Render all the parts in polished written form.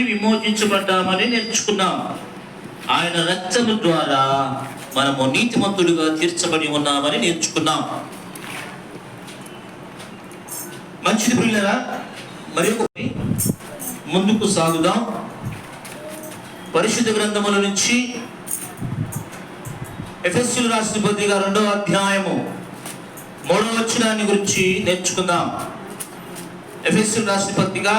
నుండి విమోచించబడ్డామని నేర్చుకున్నాం. ఆయన రక్తము ద్వారా మనము నీతిమంతులుగా తీర్చబడి ఉన్నామని నేర్చుకున్నాం. మంచిది ప్రియులారా, మరి ముందుకు సాగుదాం. పరిశుద్ధ గ్రంథముల నుంచి ఎఫెసీయులు రాసిన పత్రిక 2వ అధ్యాయము 3వ వచనాన్ని గురించి నేర్చుకుందాం. ఎఫెసీయులు రాసిన పత్రిక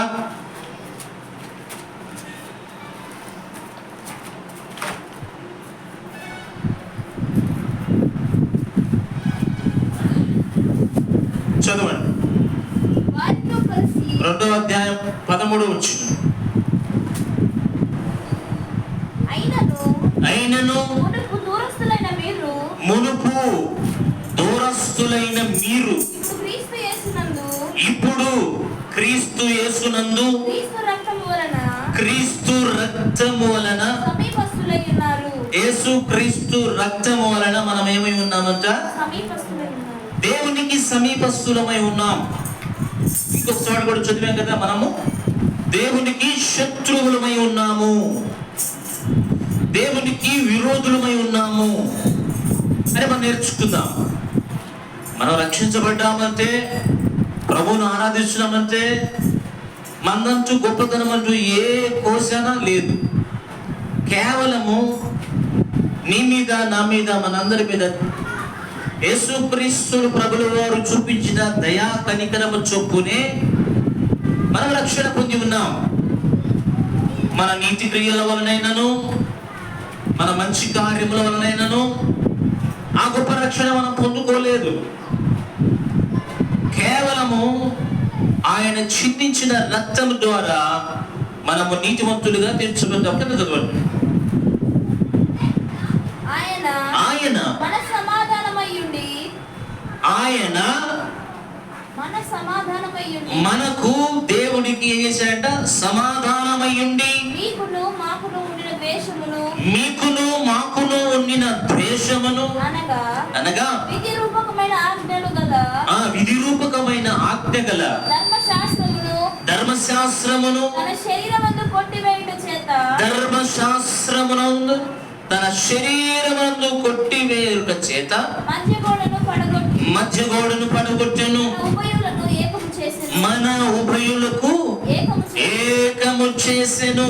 2వ అధ్యాయం 13వ వచనం. అయినను మునుపు దూరస్తులైన మీరు ఇప్పుడు క్రీస్తు యేసునందు క్రీస్తు రక్తము వలన యేసు క్రీస్తు రక్తము వలన మనం ఏమై ఉన్నామంట? దేవునికి సమీపస్తులమై ఉన్నాం. ఇంకొక చోట కూడా చదివాం కదా, మనము దేవునికి శత్రువులమై ఉన్నాము, దేవునికి విరోధులమై ఉన్నాము అని మనం నేర్చుకుందాం. మనం రక్షించబడ్డామంటే, ప్రభువును ఆరాధించినామంటే మనంటూ గొప్పతనం అంటూ ఏ కోశాన లేదు. కేవలము నీ మీద, నా మీద, మనందరి మీద యేసుక్రీస్తు ప్రభుల వారు చూపించిన దయా కనికరము చొప్పునే మనం రక్షణ పొంది ఉన్నాం. మన నీతి క్రియల వలనైనను, మన మంచి కార్యముల వలనైనను ఆ గొప్ప రక్షణ మనం పొందుకోలేదు. కేవలము ఆయన చిందించిన రక్తము ద్వారా మనము నీతిమంతులుగా తీర్చబడ్డాం. కింద చదవండి. ఆయన మనకు దేవుడికి ఏం చేశాడంట? సమాధానమయ్యుండి మీకును మాకును ఉండిన ద్వేషమును అనగా విధి రూపకమైన ఆజ్ఞ గల ధర్మశాస్త్రమును తన శరీరమందు కొట్టివేయుట చేత మధ్య గోడను పడగొట్టెను, మన ఉభయులకు ఏకము చేసెను.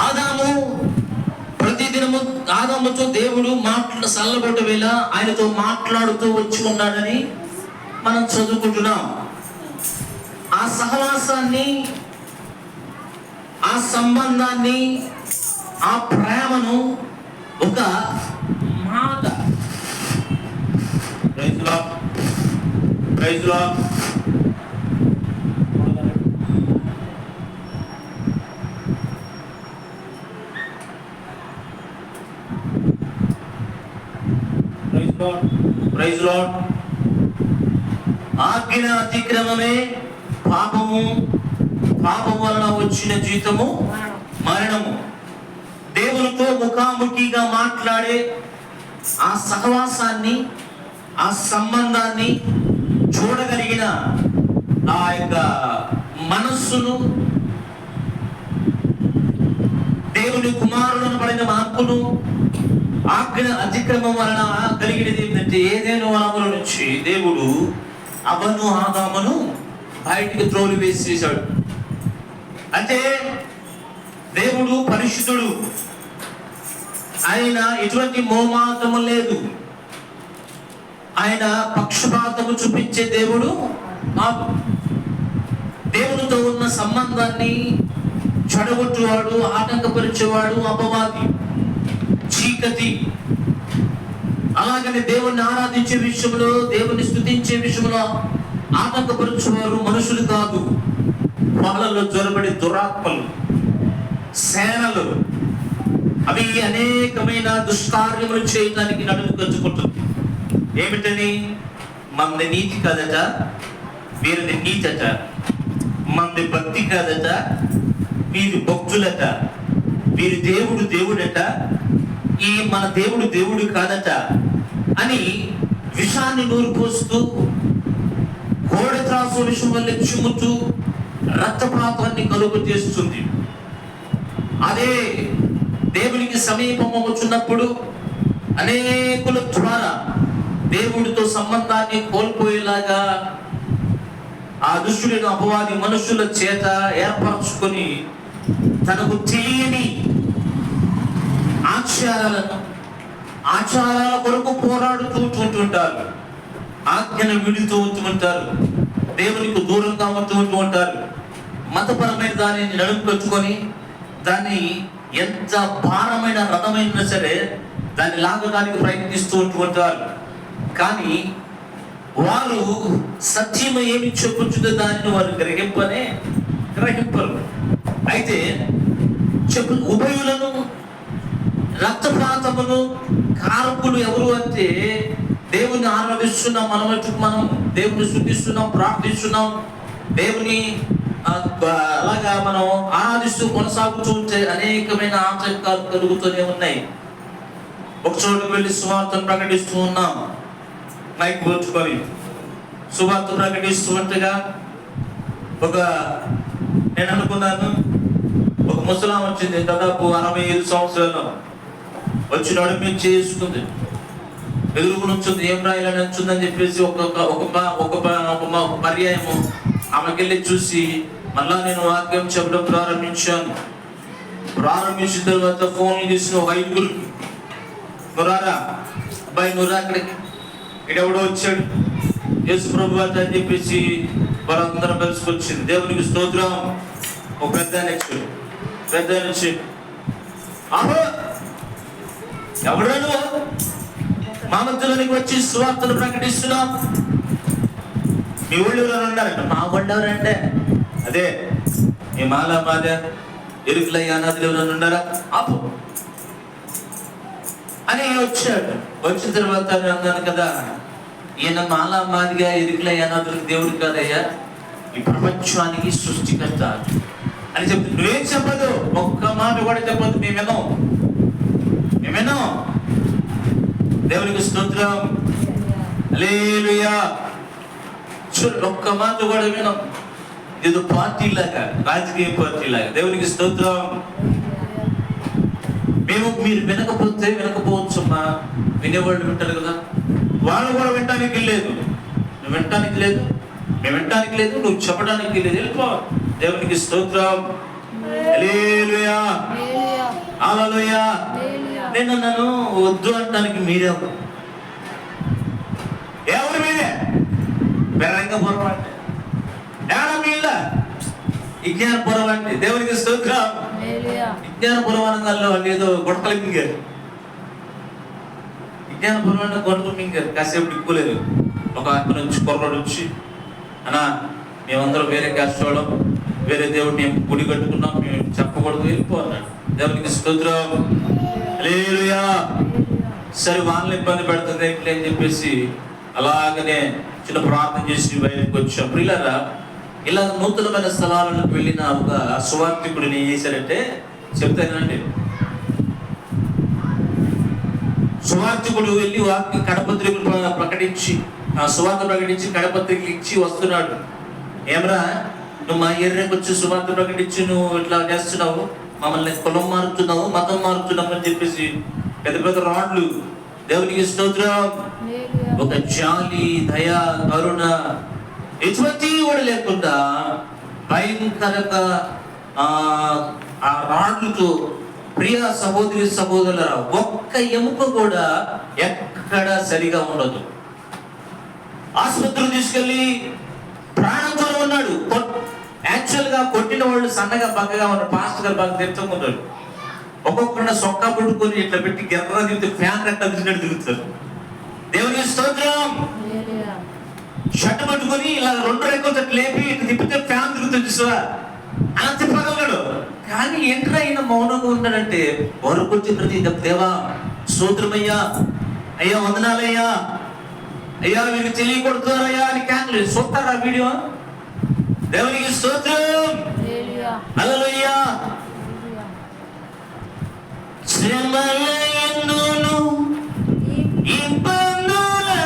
ఆదాము ప్రతిదినము ఆదాముతో దేవుడు సల్లబడ్డ వేళ ఆయనతో మాట్లాడుతూ వచ్చి ఉన్నాడని మనం చదువుకుంటున్నాం. ఆ సహవాసాన్ని, ఆ సంబంధాన్ని, ఆ ప్రేమను ఒక మాట ఆజ్ఞ అతిక్రమమే పాపము, పాపం వలన వచ్చిన జీతము మరణము. దేవునితో ముఖాముఖిగా మాట్లాడే ఆ సహవాసాన్ని, ఆ సంబంధాన్ని చూడగలిగిన ఆ యొక్క మనస్సును, దేవుని కుమారులను పడిన హక్కును ఆజ్ఞ అతిక్రమం వలన కలిగినది ఏంటంటే, ఏదైనా వనముల నుంచి దేవుడు అవ్వను ఆదామును బయటికి త్రోలి వేసేసాడు. అంటే దేవుడు పరిశుద్ధుడు, ఆయన ఎటువంటి మోమాతము లేదు, ఆయన పక్షపాతము చూపించే దేవుడు కాదు. దేవునితో ఉన్న సంబంధాన్ని చెడగొట్టువాడు, ఆటంకపరిచేవాడు అపవాది, చీకటి. అలాగని దేవుణ్ణి ఆరాధించే విషయంలో, దేవుని స్తుతించే విషయంలో ఆటంకపరిచేవారు మనుషులు కాదు, వాళ్ళలో జ్వరబడి దురాత్మలు, సేనలు. అవి అనేకమైన దుష్కార్యములు చేయడానికి నడుము కట్టుకుంటుంది. ఏమిటని? మంది నీతి కాదట, వీరిది నీతట, మంది భక్తి కాదట, వీరి భక్తులట, వీరి దేవుడు దేవుడట, ఈ మన దేవుడు దేవుడు కాదట అని విషాన్ని నూరు పోస్తూ, కోడ త్రాసు విషయం వల్ల చిమ్ముతూ, రక్తపాతాన్ని కలుగు చేస్తుంది. అదే దేవునికి సమీపమవుతున్నప్పుడు అనేకుల ద్వారా దేవుడితో సంబంధాన్ని కోల్పోయేలాగా ఆ దుష్టుడైన అపవాది మనుషుల చేత ఏర్పరచుకొని తనకు తెలియని ఆచారాల కొరకు పోరాడుతూ ఉంటుంటారు. ఆజ్ఞను విడుతూ ఉంటుంటారు. దేవునికి దూరంగా ఉంటూ ఉంటారు. మతపరమైన దానిని నడుపుకొచ్చుకొని దాన్ని ఎంత భారమైన రథమైనా సరే దాన్ని లాగడానికి ప్రయత్నిస్తూ ఉంటారు. కానీ వారు సత్యం ఏమి చెప్పుచుందో దానిని వారు గ్రహింపరు. అయితే ఉభయులను రక్తపాతమును కారకులు ఎవరు అంటే దేవుని ఆరాధిస్తున్నాం, మనం దేవుని స్తుతిస్తున్నాం, ప్రార్థిస్తున్నాం, దేవుని అలాగా మనం ఆరాధిస్తూ కొనసాగుతూ ఉంటే అనేకమైన ఆటంకాలు కలుగుతూనే ఉన్నాయి. ఒక చోటుకు వెళ్ళి సువార్తను ప్రకటిస్తూ ఉన్నాం, మైక్ పోల్చుకొని సువార్త ప్రకటిస్తూ ఉంటగా నేను అనుకున్నాను, ఒక ముసలాం వచ్చింది, దాదాపు 65 సంవత్సరాలు వచ్చి నడుమి చేసుకుంది, ఎదురుకు నుంచుంది, ఏం రాయాలని నుంచుందని చెప్పేసి ఒక పర్యాయము ఆమెకెళ్ళి చూసి మళ్ళా నేను వాక్యం చెప్పడం ప్రారంభించిన తర్వాత ఫోన్లు తీసిన ఒక 5 నురారా అబ్బాయి నురా అక్కడికి ఇడెవడో వచ్చాడు యేసు ప్రభు అని చెప్పేసి వారందరం కలిసికొచ్చింది. దేవునికి స్తోత్రం. ఒక పెద్ద నుంచి ఎవడను మా మధ్యలోనికి వచ్చి సువార్తను ప్రకటిస్తున్నాం, మీ ఊళ్ళో ఉన్నారంట. మా ఊళ్ళో ఎవరంటే అదే మీ మాలా మాద ఎరుకులయ్య అనాథులు ఎవరైనా ఉన్నారా ఆపు అని వచ్చాడు. వచ్చిన తర్వాత అన్నాను కదా, ఈయన మాలా మాదిగా ఎరుకులయ్య అనాథులకు దేవుడు కాదయ్యా, ఈ ప్రపంచానికి సృష్టికర్త అని చెప్తే నువ్వేం చెప్పదు, ఒక్క మాట కూడా చెప్పదు. మేము విన్నాం. దేవునికి స్తోత్రం. హల్లెలూయా. ఒక్క మాట కూడా వినం. ఏదో పార్టీ లాగా, రాజకీయ పార్టీ లాగా. దేవునికి స్తోత్రం. మీరు వినకపోవచ్చు అమ్మా, వినేవాళ్ళు వింటారు కదా, వాళ్ళు కూడా వినటానికి లేదు. నువ్వు వినటానికి లేదు, మేము వినటానికి లేదు, నువ్వు చెప్పడానికి లేదు, వెళ్ళిపో. దేవునికి స్తోత్రం. హల్లెలూయా. హల్లెలూయా. నేను నన్ను వద్దు అంటానికి మీరే ఎవరు మీరే బెరంగపురం అంటే మీళ్ళ విజ్ఞానపురం అంటే. దేవునికి స్తోత్రం. విజ్ఞానపురం అనగాల్లో వాళ్ళు ఏదో గొడకలు మింగారు. విజ్ఞానపురం అంటే గొడకలు మింగారు. కాసేపు దిక్కులేదు. ఒక అక్కడ నుంచి కొర్రడు వచ్చి, అన్నా మేమందరం వేరే క్యాస్ట్ వాళ్ళం, వేరే దేవుడిని గుడి కట్టుకున్నాం, మేము చెప్పకూడదు, వెళ్ళిపో అన్నాడు. దేవునికి స్తోత్రం. హల్లెలూయా. సరే వాళ్ళని ఇబ్బంది పెడుతుంది అని చెప్పేసి అలాగనే చిన్న ప్రార్థన చేసి బయటకు వచ్చాం. ప్రియులారా, ఇలా నూతనమైన స్థలాలకు వెళ్ళిన ఒక సువార్థికుడిని ఏం చేశారంటే చెప్తానండి. సువార్థికుడు వెళ్ళి వాక్య కడపత్రికలు ప్రకటించి, ఆ సువార్త ప్రకటించి కడపత్రికలు ఇచ్చి వస్తున్నాడు. ఏమరా నువ్వు మా ఏరియాకి వచ్చి సువార్త ప్రకటించి నువ్వు ఇట్లా చేస్తున్నావు, మమ్మల్ని కులం మారుతున్నావు, మతం మారుతున్నావు అని చెప్పేసి పెద్ద పెద్ద రాడ్లు. దేవునికి స్తోత్రం. ఒక జాలి, దయ, కరుణ ఎటువంటి కూడా లేకుండా భయంకరంగా ఆ రాడ్లతో, ప్రియ సహోదరి సహోదరుల ఒక్క ఎముక కూడా ఎక్కడ సరిగా ఉండదు. ఆసుపత్రికి తీసుకెళ్ళి ప్రాణంతో ఉన్నాడు. యాక్చువల్ గా కొట్టిన వాళ్ళు సన్నగా బక్కగా ఉన్న పాస్టర్ గారు బాగా తెచ్చుకుంటారు. ఒక్కొక్కరిని సొక్కా పట్టుకొని ఇట్లా పెట్టి గిర్ర తిరిగితే ఫ్యాన్ రెక్కలు తిరిగినట్టు తిరుగుతారు. దేవుని స్తోత్రం. షర్ట్ పట్టుకొని ఇలా 2 రెక్కలతో లేపి తిప్పితే ఫ్యాన్ తిరుగుతుంది చూసా, అలా తిప్పగలడు. కానీ ఏంట్రా ఆయన మౌనంగా ఉన్నాడంటే వరకు వచ్చి ప్రతి దేవా స్తోత్రమయ్యా, అయ్యా వందనాలయ్యా, అయ్యా మీకు తెలియకూడదురయ్యా అని క్యాన్లు చూస్తారా వీడియో. దేవునికి స్తోత్రం. హల్లెలూయా. శ్రమలయందును ఇబ్బందులయందు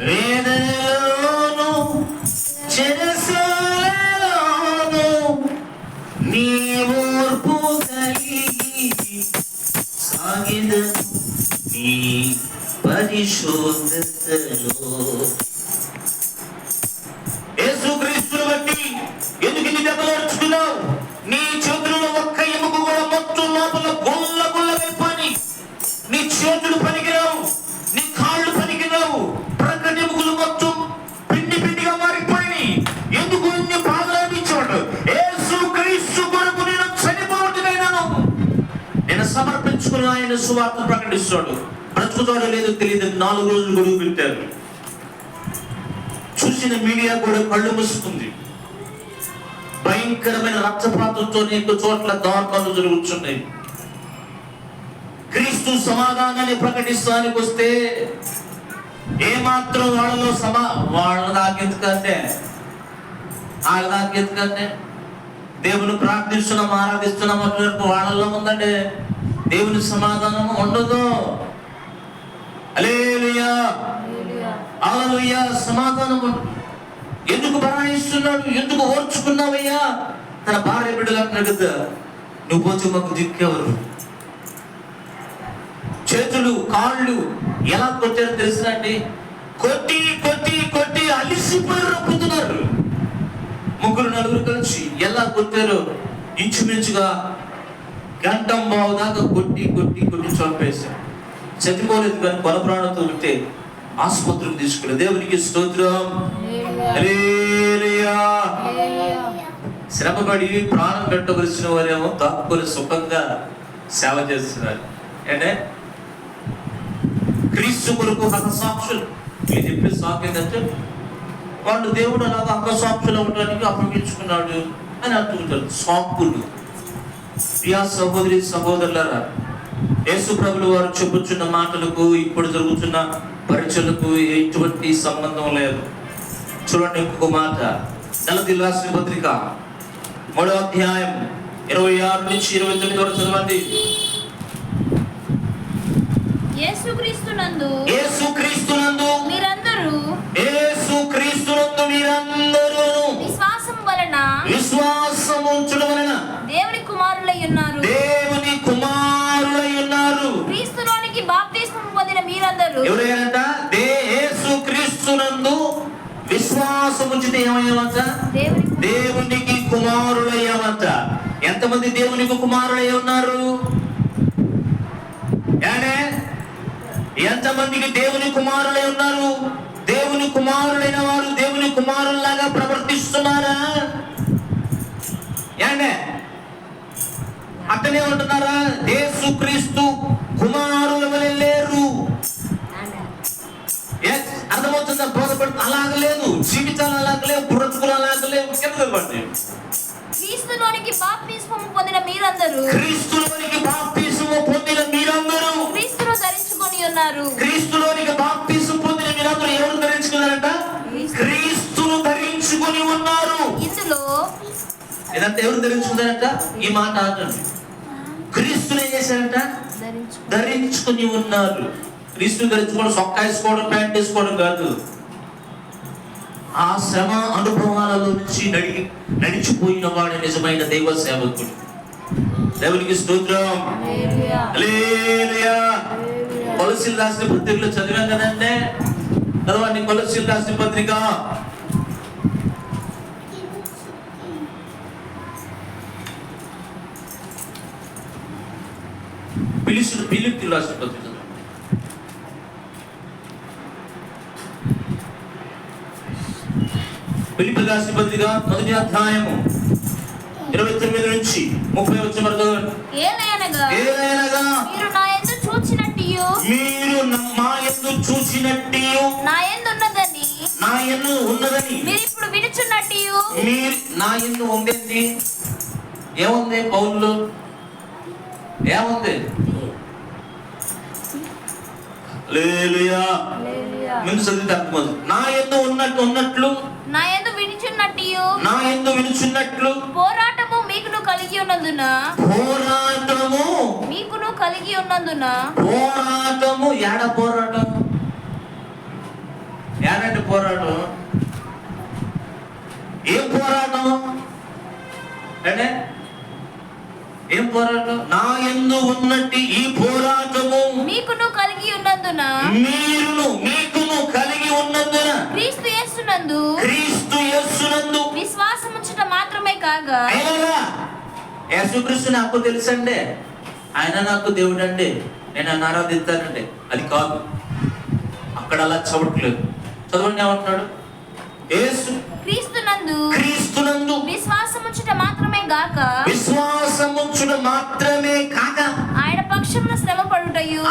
వేదనలోను చెరస ఓర్పు కలిగి సాగిదను నీ పరిశుద్ధతలో. యేసుక్రీస్తుని బట్టి ఎందుకు ఇన్ని దెబ్బలు అరుచుకున్నావు? నీ చేతుల్లో ఒక్క ఎముక కూడా మొత్తం లోపల గుల్ల గుల్లైపోయి, నీ చేతులు పనికిరావు, నీ కాళ్ళు పనికిరావు, ప్రక్కటి ఎముకలు మొత్తం పిండి పిండిగా మారిపోయి. ఎందుకు ఇన్ని బాధలు అనిపించాడు? యేసుక్రీస్తు కొరకు నేను చనిపోవటమైనాను. నేను సమర్పించుకుని ఆయన సువార్త ప్రకటిస్తాడు. బ్రతుకుతాడో లేదో తెలియదు. 4 రోజులు గడువు పెట్టారు. చూసిన మీడియా కూడా కళ్ళు మూసుకుంది. భయంకరమైన రక్తపాతంతో అనేక చోట్ల దారుణాలు జరుగుతున్నాయి. క్రీస్తు సమాధానాన్ని ప్రకటిస్తానికి వస్తే ఏమాత్రం వాళ్ళలో వాళ్ళ దాకెందుకంటే దేవుని ప్రార్థిస్తున్నాం, ఆరాధిస్తున్నాం అంటున్నట్టు వాళ్ళలో ఉందంటే దేవుని సమాధానం ఉండదు. హల్లెలూయా, హల్లెలూయా. సమాధానం ఎందుకు భరాయిస్తున్నాడు? ఎందుకు ఓర్చుకున్నావయ్యా? తన భార్య బిడ్డలు అంటున్నాడు కదా, నువ్వు పోతే మాకు దిక్కెవరు? చేతులు కాళ్ళు ఎలా కొట్టారో తెలుసునండి. కొట్టి కొట్టి కొట్టి అలిసిపోయి రప్పుతున్నారు. 3-4 కలిసి ఎలా కొట్టారో ఇంచుమించుగా 1:15 దాకా కొట్టి కొట్టి కొట్టి చంపేశారు. చనిపోలేదు కానీ కొల ప్రాణంతో ఉంటే ఆసుపత్రికి తీసుకెళ్ళి. దేవునికి స్తోత్రం, హల్లెలూయా. శ్రమపడి ప్రాణం పెట్టవలసిన వారేమో దాక్కుని సుఖంగా సేవ చేస్తున్నారు. అంటే క్రీస్తు కొరకు హతసాక్షులు. మీరు చెప్పే సాకు ఏంటంటే వాళ్ళు దేవుడు అలాగా హతసాక్షులు అవడానికి అప్పగించుకున్నాడు అని అంటుంటారు. సాకులు. ప్రియా సహోదరి సహోదరులారా, యేసు ప్రభులు వారు చెప్పుచున్న మాటలకు ఇప్పుడు జరుగుతున్న పరీక్షలకు ఎటువంటి సంబంధం లేదు. చూడండి ఇంకొక మాట. గలతీయులకు రాసిన పత్రిక 3వ అధ్యాయం 26 నుంచి 29 వరకు చదవండి. యేసుక్రీస్తునందు మీరందరూ విశ్వాసము ఉంచుట వలన దేవుని కుమారులై ఉన్నారు. క్రీస్తులోనికి బాప్తిస్మము పొందిన మీరందరూ ఎవరైనంట? యేసుక్రీస్తునందు విశ్వాసం ఉంచితే ఏమయ్యామంట? దేవునికి కుమారులయ్యామంట. ఎంతమంది దేవునికి కుమారులై ఉన్నారు? ఎంతమందికి దేవుని కుమారులై ఉన్నారు? దేవుని కుమారులైన వారు దేవుని కుమారుల్లాగా ప్రవర్తిస్తున్నారా? అట్టనే ఉంటున్నారా? యేసుక్రీస్తు కుమారుల వలె లేరు. అర్థమవుతుందా? బోధపడుతు అలాగలేదు, జీవితాలు అలాగలేవు, బ్రతుకులు అలాగలేవు. క్రీస్తులోనికి బాప్తిస్మము పొందిన మీరందరూ క్రీస్తును ధరించుకొని ఉన్నారు. క్రీస్తులోనికి బాప్తిస్మం పొందిన మీరందరూ ఎవరు ధరించుకున్నారంట? క్రీస్తును ధరించుకొని ఉన్నారు. ఇందులో ఇదంతా ఎవరు ధరించుకున్నారంట? ఈ మాట ఆగండి. క్రీస్తుని ఏం చేశారంట? ధరించుకొని ఉన్నారు. క్రీస్తుని ధరించుకోవడం సొక్కా వేసుకోవడం, ప్యాంట్ వేసుకోవడం కాదు. ఆ శ్రమ అనుభవాలలో నుంచి నడిచిపోయిన వాడు నిజమైన దైవ సేవకుడు. దేవునికి స్తోత్రం, హల్లెలూయా. కొలస్సీయులు రాసిన పత్రికలో చదివాం కదండి. చదవండి కొలస్సీయులు రాసిన పత్రిక 1వ అధ్యాయము 29 నుంచి 30 వచ్చిన వరకు. ఏలయనగా మీరు నా యందు చూచినట్టియు నా యందు ఉన్నదని మీరు ఇప్పుడు వినుచున్నట్టియు. మీరు నా యందు ఉందేంటి? ఏముంది పౌలులో? ఏముంది? హల్లెలూయా. ముందు చదివితే అర్థమవుతుంది. నా యందు ఉన్నట్లు నా యందు వినుచున్నట్లు పోరాటము మీకును కలిగి ఉన్నందున పోరాటము ఏడంటే పోరాటం? ఏం పోరాటం అంటే ఏం పోరాటం? నా యందు ఉన్నట్టి ఈ పోరాటము మీకును కలిగి ఉన్నందున మీకును కలిగి ఉన్నందున క్రీస్తు యేసునందు విశ్వాసముంచుట మాత్రమే కాగా. యేసుక్రీస్తు నాకు తెలుసండి, ఆయన నాకు దేవుడు అండి, నేను ఆయన ఆరాధిస్తానండి, అది కాదు. అక్కడ అలా చదవట్లేదు. చదవండి ఏమంటున్నాడు? యేసు క్రీస్తునందు విశ్వాసముంచుట మాత్రమే గాక, ఆయన పక్షమున శ్రమపడుటయు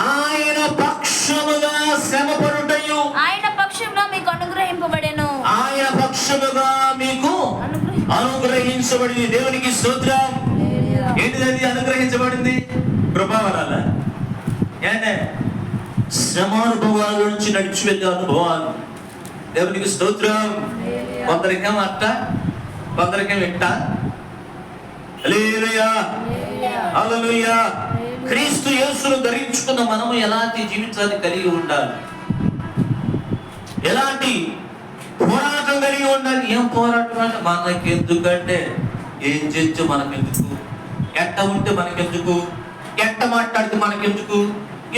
ఆయన పక్షమున మీకు అనుగ్రహింపబడెను. ఆయన పక్షముగా మీకు అనుగ్రహించబడింది. దేవునికి స్తోత్రం. ఏంటిది అనుగ్రహించబడింది? కృపావరాల ఏంటే శ్రమానుభవాల నుంచి నడిచి వెళ్ళే అనుభవాలు. దేవునికి స్తోత్రం. కొందరికేం అట్ట, కొందరికేం ఇట్ట. హల్లెలూయా, హల్లెలూయా. క్రీస్తు యేసును ధరించుకున్న మనము ఎలాంటి జీవితాన్ని కలిగి ఉండాలి? ఎలాంటి పోరాటం కలిగి ఉండాలి? ఏం పోరాటం అంటే మనకెందుకంటే ఏం చేస్తే మనకెందుకు, ఎట్ట ఉంటే మనకెందుకు, ఎట్ట మాట్లాడితే మనకెందుకు,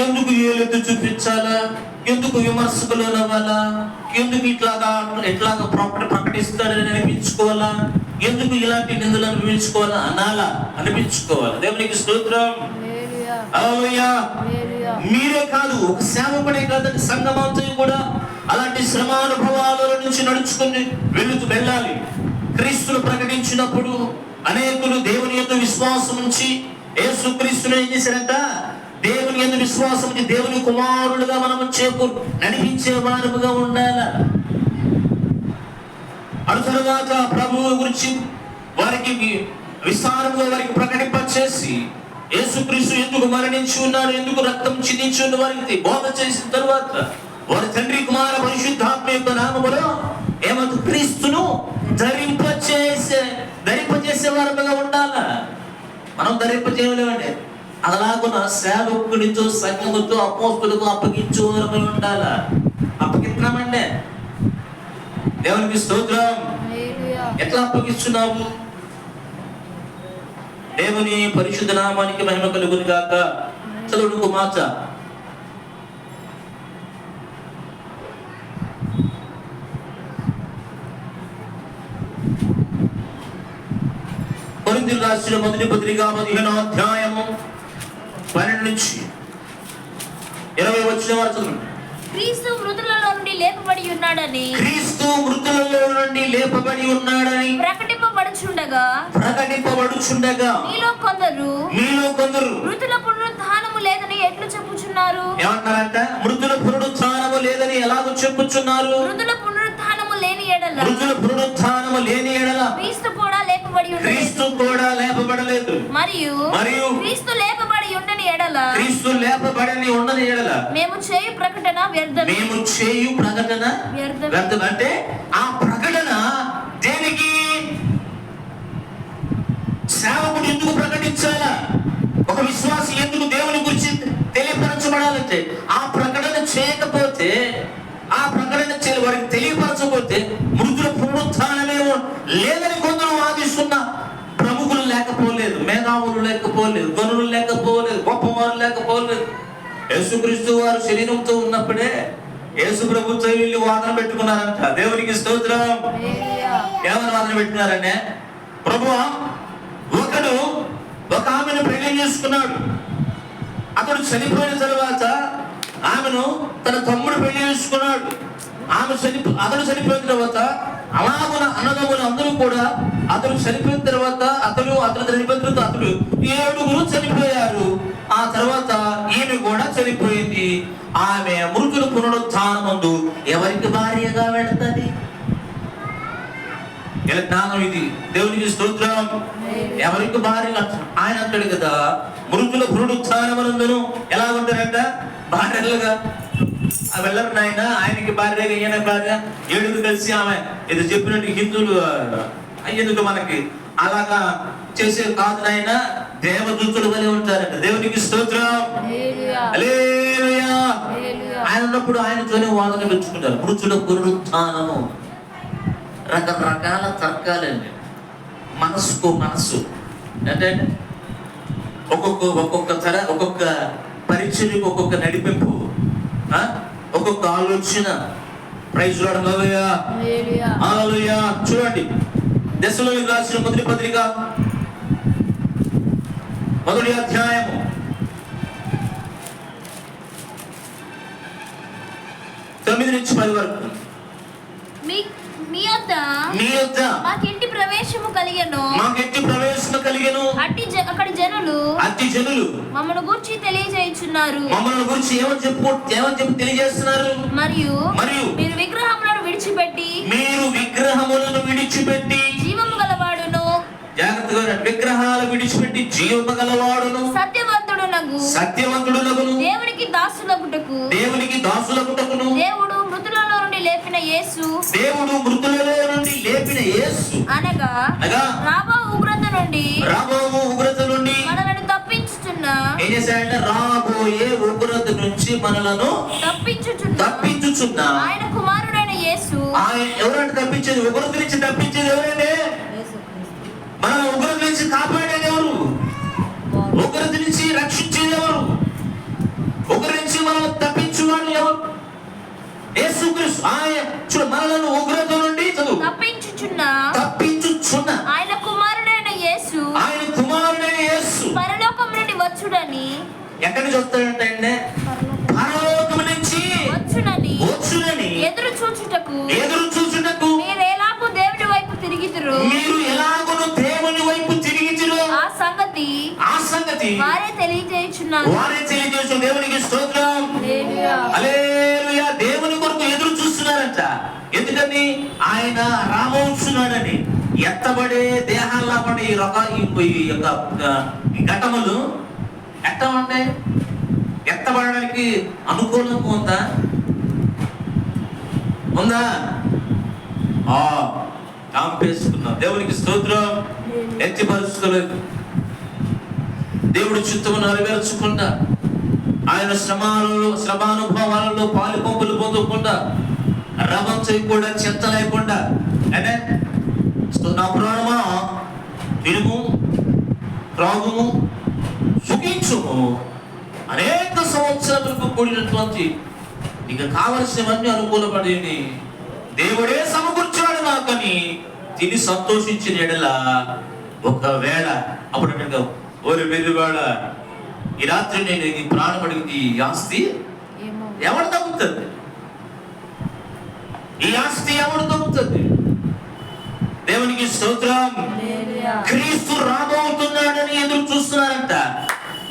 ఎందుకు ఏలెత్తు చూపించాలా, ఎందుకు విమర్శకులు అవ్వాలా, ఎందుకు ఎట్లాగా ప్రకటిస్తాడని అనిపించుకోవాలా, ఎందుకు ఇలాంటి నిందలు అనిపించుకోవాలా, అనిపించుకోవాలి. దేవునికి స్తోత్రం. హల్లెలూయా. మీరే కాదు, ఒక సేవకుడే కాదండి, సంఘమంతా కూడా అలాంటి శ్రమానుభవాల నుంచి నడుచుకుని వెళ్ళాలి. క్రీస్తును ప్రకటించినప్పుడు అనేకులు దేవుని యందు విశ్వాసం ఉంచి యేసుక్రీస్తును ఏం చేశారంట? దేవుని యందు విశ్వాసం ఉంచి దేవుని కుమారులుగా మనము నడిపించే వారముగా ఉండాలి. అటు తరువాత ప్రభువు గురించి వారికి విస్తారంగా వారికి ప్రకటింపచేసి యేసుక్రీస్తు ఎందుకు మరణించి ఉన్నాడు, ఎందుకు రక్తం చిందించి ఉన్న వారికి బోధ చేసిన తరువాత వారి తండ్రి కుమార పరిశుద్ధాత్మ యొక్క నామములో ఏమంటూ క్రీస్తును ధరింపచేసే వారముగా ఉండాలా. మనం ధరింపజేయలేమండి. అలాగున్న సేవకునితో సంఘముతో అపోస్తులకు అప్పగించే వారముగా ఉండాలా. అప్పగిస్తున్నామండి. దేవునికి స్తోత్రం. ఎట్లా అప్పగిస్తున్నావు? దేవుని పరిశుద్ధ నామానికి మహిమ కలుగును గాక. చదువు మాట. కొరింథీయులకు రాసిన మొదటి పత్రిక 15వ అధ్యాయము 12 నుంచి 20 వచనం వరకు. క్రీస్తు మృతులలో నుండి లేపబడి ఉన్నాడని ప్రకటింపబడుచుండగా మీలో కొందరు మృతుల పునరుత్థానము లేదని ఎట్లు చెప్పుచున్నారు? ఏమంటారంట? మృతుల పునరుత్థానము లేదని ఎలాగో చెప్పుచున్నారు? మృతుల పునరుత్థానము లేని ఎడల క్రీస్తు కూడా లేపబడలేదు. మరియు క్రీస్తు లేపబడి ఉండని ఎడల మేము చేయు ప్రకటన వ్యర్థం. అంటే ఆ ప్రకటన దేనికి? సేవకుడు ఎందుకు ప్రకటించాలా? ఒక విశ్వాసి ఎందుకు దేవుని గురించి తెలియపరచబడాలంటే ఆ ప్రకటన చేయకపోతే, వారికి తెలియపరచకపోతే మృతుల పునరుత్థానమేమో లేదని కొందరు వాదిస్తున్న ప్రముఖులు లేకపోలేదు, మేధావులు లేకపోలేదు, గనులు లేకపోలేదు, గొప్పవారు లేకపోలేదు. యేసుక్రీస్తు వారు శరీరంతో ఉన్నప్పుడే యేసు ప్రభుతో వీళ్ళు వాదన పెట్టుకున్నారంట. దేవునికి స్తోత్రం. ఏమని వాదన పెట్టినారనే? ప్రభువా, ఒక ఆమెను పెళ్లి చేసుకున్నాడు. అతడు చనిపోయిన తర్వాత ఆమెను తన తమ్ముడు పెళ్లి చేసుకున్నాడు. అతడు చనిపోయిన తర్వాత అలాగున అన్నదమ్ములు అందరూ కూడా అతడు చనిపోయిన తర్వాత అతడు చనిపోయిన తర్వాత 7 చనిపోయారు. ఆ తర్వాత ఈమె కూడా చనిపోయింది. ఆమె మృతుల పునరుత్థానమందు ఎవరికి భార్యగా వెళ్తుంది? ఇలా జ్ఞానం ఇది. దేవునికి స్తోత్రం. ఎవరికి భార్య? ఆయన అంటాడు కదా, మృతుల పునరుత్థానమందును ఎలా ఉంటారంట? భార్యలుగా వెళ్ళరు నాయన. ఆయనకి భార్యగా ఈయన భార్య 7 కలిసి ఆమె ఇది చెప్పినట్టు హిందువులు అయ్యేందుకు మనకి అలాగా చేసే కాదు నాయన, దేవదూతులు వలె ఉంటారంట. దేవునికి స్తోత్రం. హల్లెలూయా. ఆయన ఉన్నప్పుడు ఆయనతోనే వాదన పెంచుకుంటారు. మృతుల పునరుత్థానము. రకరకాల తర్కాలండి. మనసు అంటే ఒక్కొక్క పరిచర్యకు ఒక్కొక్క నడిపింపు, ఒక్కొక్క ఆలోచన. ప్రైజ్ లార్డ్, హల్లెలూయా హల్లెలూయా. చూడండి, దశలోనికి రాసిన మొదటి పత్రిక 1వ అధ్యాయము 9 నుంచి 10 వరకు. మీ యొద్ద మాకెట్టి ప్రవేశము కలిగెను. అట్టి జనులు మమ్మల్ని గురించి తెలియజేయుచున్నారు. మమ్మల్ని గురించి ఏమని చెప్పి తెలియజేస్తున్నారు? మరియు మీరు విగ్రహములను విడిచిపెట్టి జీవము గలవాడును, జాగ్రత్తగా, విగ్రహాలు విడిచిపెట్టి జీవము గలవాడును, సత్యవంతుడునగును, దేవునికి దాసులగుటకును దేవుడు మృతులలో నుండి లేపిన యేసు అనగా రాబో ఉగ్రత నుండి మనలను తప్పించుచున్న, ఏం చేశాడంటే రాబోయే ఉగ్రత నుంచి మనలను తప్పించుచున్న ఆయన కుమారుడైన యేసు. ఆయన ఎవరంటే తప్పించేది? ఉగ్రత నుంచి తప్పించేది ఎవరంటే? మన ఉగ్రత నుంచి కాపాడేది ఎవరు? ఉగ్రత నుంచి రక్షించేది ఎవరు? ఉగ్రత నుంచి మనం తప్పించువాడు ఎవరు? యేసుక్రీస్తు. ఆయన చూడు, మనలను ఉగ్రత నుండి తప్పించుచున్న ఆయన కుమారుడైన యేసు పరలోకం నుండి వచ్చుడని. ఎక్కడి నుంచి వస్తాడంటే పరలోకం నుంచి వచ్చునని ఎదురు చూచుటకు మీరు ఎలాగూ దేవుని వైపు తిరిగితురు. ఆ సంగతి వారే తెలియజేయుచున్నారు. దేవునికి స్తోత్రం, హల్లెలూయా. దేవుని కొరకు ఎదురు చూస్తున్నారంట. ఎందుకని? ఆయన రాబోతున్నాడని. ఎత్తబడే దేహాల్లో పడే ఈ ఘటములు ఎట్లా ఉంటాయి? ఎత్తబడడానికి అనుకూలంగా ఉందా? కాంపేసుకున్నాం. దేవునికి స్తోత్రం. ఎత్తిపరుచుకోలేదు. దేవుడి చిత్తము నెరవేర్చకుండా, ఆయన శ్రమానుభవాలలో పాలు పంపులు పొందకుండా, రవం చేయకుండా, చింత లేకుండా, అంటే నా ప్రాణమా వినుము, త్రాగుము, సుఖించుము, అనేక సంవత్సరాలకు కూడినటువంటి నీకు కావలసినవన్నీ అనుకూలపడి దేవుడే సమకూర్చాడు నాకని తిని సంతోషించిన ఎడల, ఒకవేళ అప్పుడు ఓరి వెలువాడ, ఈ రాత్రి నేను ఈ ప్రాణం అడిగింది, ఈ ఆస్తి ఎవరు తగ్గుతుంది? ఈ ఆస్తి ఎవరు తగ్గుతుంది? దేవునికి స్తోత్రం. క్రీస్తు రాబోతున్నాడని ఎదురు చూస్తున్నారంట.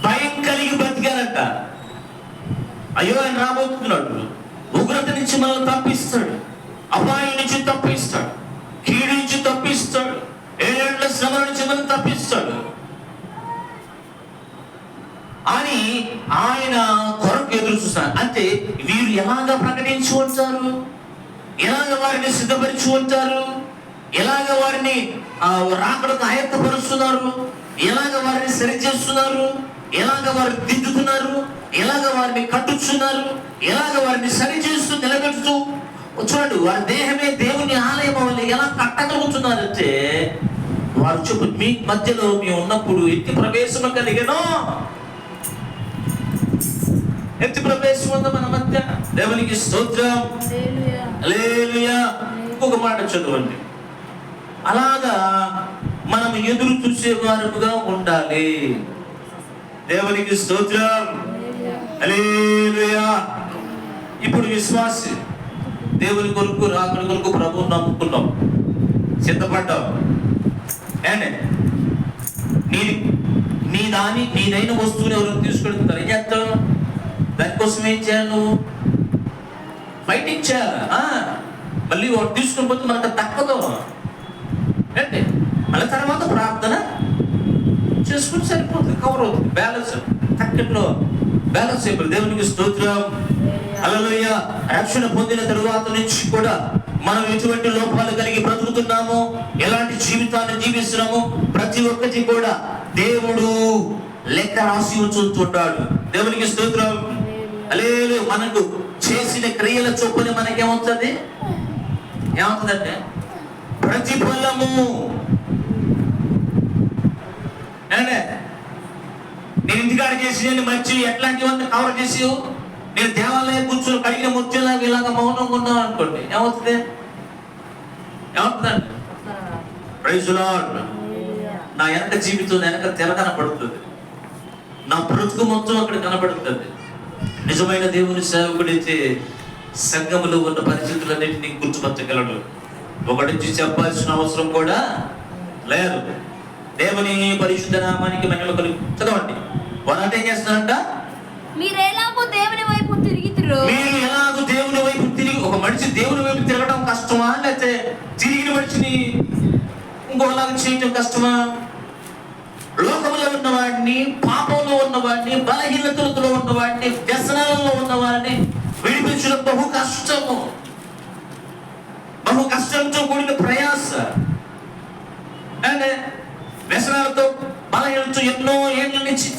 భయం కలిగి బ్రతికారంట. అయ్యో, ఆయన రాబోతున్నాడు, ఉగ్రత నుంచి మనల్ని తప్పిస్తాడు, అపాయం నుంచి తప్పిస్తాడు, కీడు నుంచి తప్పిస్తాడు, ఏళ్ళ శ్రమ నుంచి మనం తప్పిస్తాడు అని ఆయన కొరకు ఎదురు చూస్తారు. అంటే వీరు ఎలాగా ప్రకటించి ఉంటారు? ఎలాగ వారిని సిద్ధపరిచి ఉంటారు? ఎలాగ వారిని రాకడకు ఆయత్తపరుస్తున్నారు? ఎలాగ వారిని సరిచేస్తున్నారు? ఎలాగ వారిని దిద్దుతున్నారు? ఎలాగ వారిని కట్టుచున్నారు? ఎలాగ వారిని సరిచేస్తూ నిలబెడుతూ చూడండి. వారి దేహమే దేవుని ఆలయం వల్ల ఎలా కట్టగలుగుతున్నారంటే, వారు చెప్పు, మీ మధ్యలో మేము ఉన్నప్పుడు ఎట్టి ప్రవేశం కలిగేనో. ఎత్తి ప్రవేశం ఉందా మన మధ్య? దేవునికి స్తోత్రం, హల్లెలూయా. ఇంకొక మాట చదవండి. అలాగా మనం ఎదురు చూసే వారుగా ఉండాలి. దేవునికి స్తోత్రం, హల్లెలూయా. ఇప్పుడు విశ్వాసి దేవుని కొరకు, రాకడ కొరకు ప్రభువు నమ్ముకున్నాం, సిద్ధపడ్డాం. నీదైన వస్తువుని ఎవరు తీసుకెళ్తున్నారు? ఏం చేస్తావు? దానికోసం ఏం చేయాలి? నువ్వు ఫైటింగ్ చేయాలా? మళ్ళీ వాడు తీసుకుని పోతే మనకు తప్పదు అంటే మళ్ళీ తర్వాత ప్రార్థన చేసుకుని సరిపోతుంది, కవర్ అవుతుంది, బ్యాలెన్స్ తక్కట్లో బ్యాలెన్స్ అయిపోయింది. దేవునికి స్తోత్రం, హల్లెలూయా. రక్షణ పొందిన తరువాత నుంచి కూడా మనం ఎటువంటి లోపాలు కలిగి బ్రతుకుతున్నాము, ఎలాంటి జీవితాన్ని జీవిస్తున్నాము, ప్రతి ఒక్కటి కూడా దేవుడు లెక్క రాసి ఉంచుతుంటాడు. దేవునికి స్తోత్రం, హల్లెలూయా. మనకు చేసిన క్రియల చొప్పున మనకేమవుతుంది? ఏమవుతుందంటే ప్రతిఫలము. నేను ఇంటికాడ చేసి నేను మర్చి ఎట్లాంటివన్నీ కవర్ చేసి నేను దేవాలయం కూర్చొని కడిగిన ముచ్చేలాగా ఇలాగ మౌనంగా ఉన్నాను అనుకోండి, ఏమవుతుంది? ఏమవుతుందండి? Praise the Lord. నా వెనక జీవితం వెనక తెర కనపడుతుంది, నా బ్రతుకు మొత్తం అక్కడ కనపడుతుంది. నిజమైన దేవుని సేవకుడైతే సంఘములో ఉన్న పరిస్థితులన్నింటినీ గుర్తుపట్టగలడు. ఒకటి చెప్పాల్సిన అవసరం కూడా లేదు. దేవుని పరిశుద్ధ నామానికి మహిమ కలుగు. చదవండి. వారు అంటే ఏం చేస్తారంట? మీరు ఎలాగో దేవుని వైపు తిరిగితిరో. మీరు ఎలాగో దేవుని వైపు తిరిగి, ఒక మనిషి దేవుని వైపు తిరగడం కష్టమా, లేకపోతే తిరిగిన మనిషిని ఇంకోలాగా చేయటం కష్టమా? లోకంలో ఉన్నవాడిని, పాపంలో ఉన్నవాడిని, బలహీనతలతో ఉన్నవాడిని, వ్యసనాలలో ఉన్నవాడిని విడిపించడం బహు కష్టము. బహు కష్టంతో కూడిన ప్రయాస. అంటే వ్యసనాలతో, బలహీనతతో ఎన్నో ఏళ్ళ నుంచి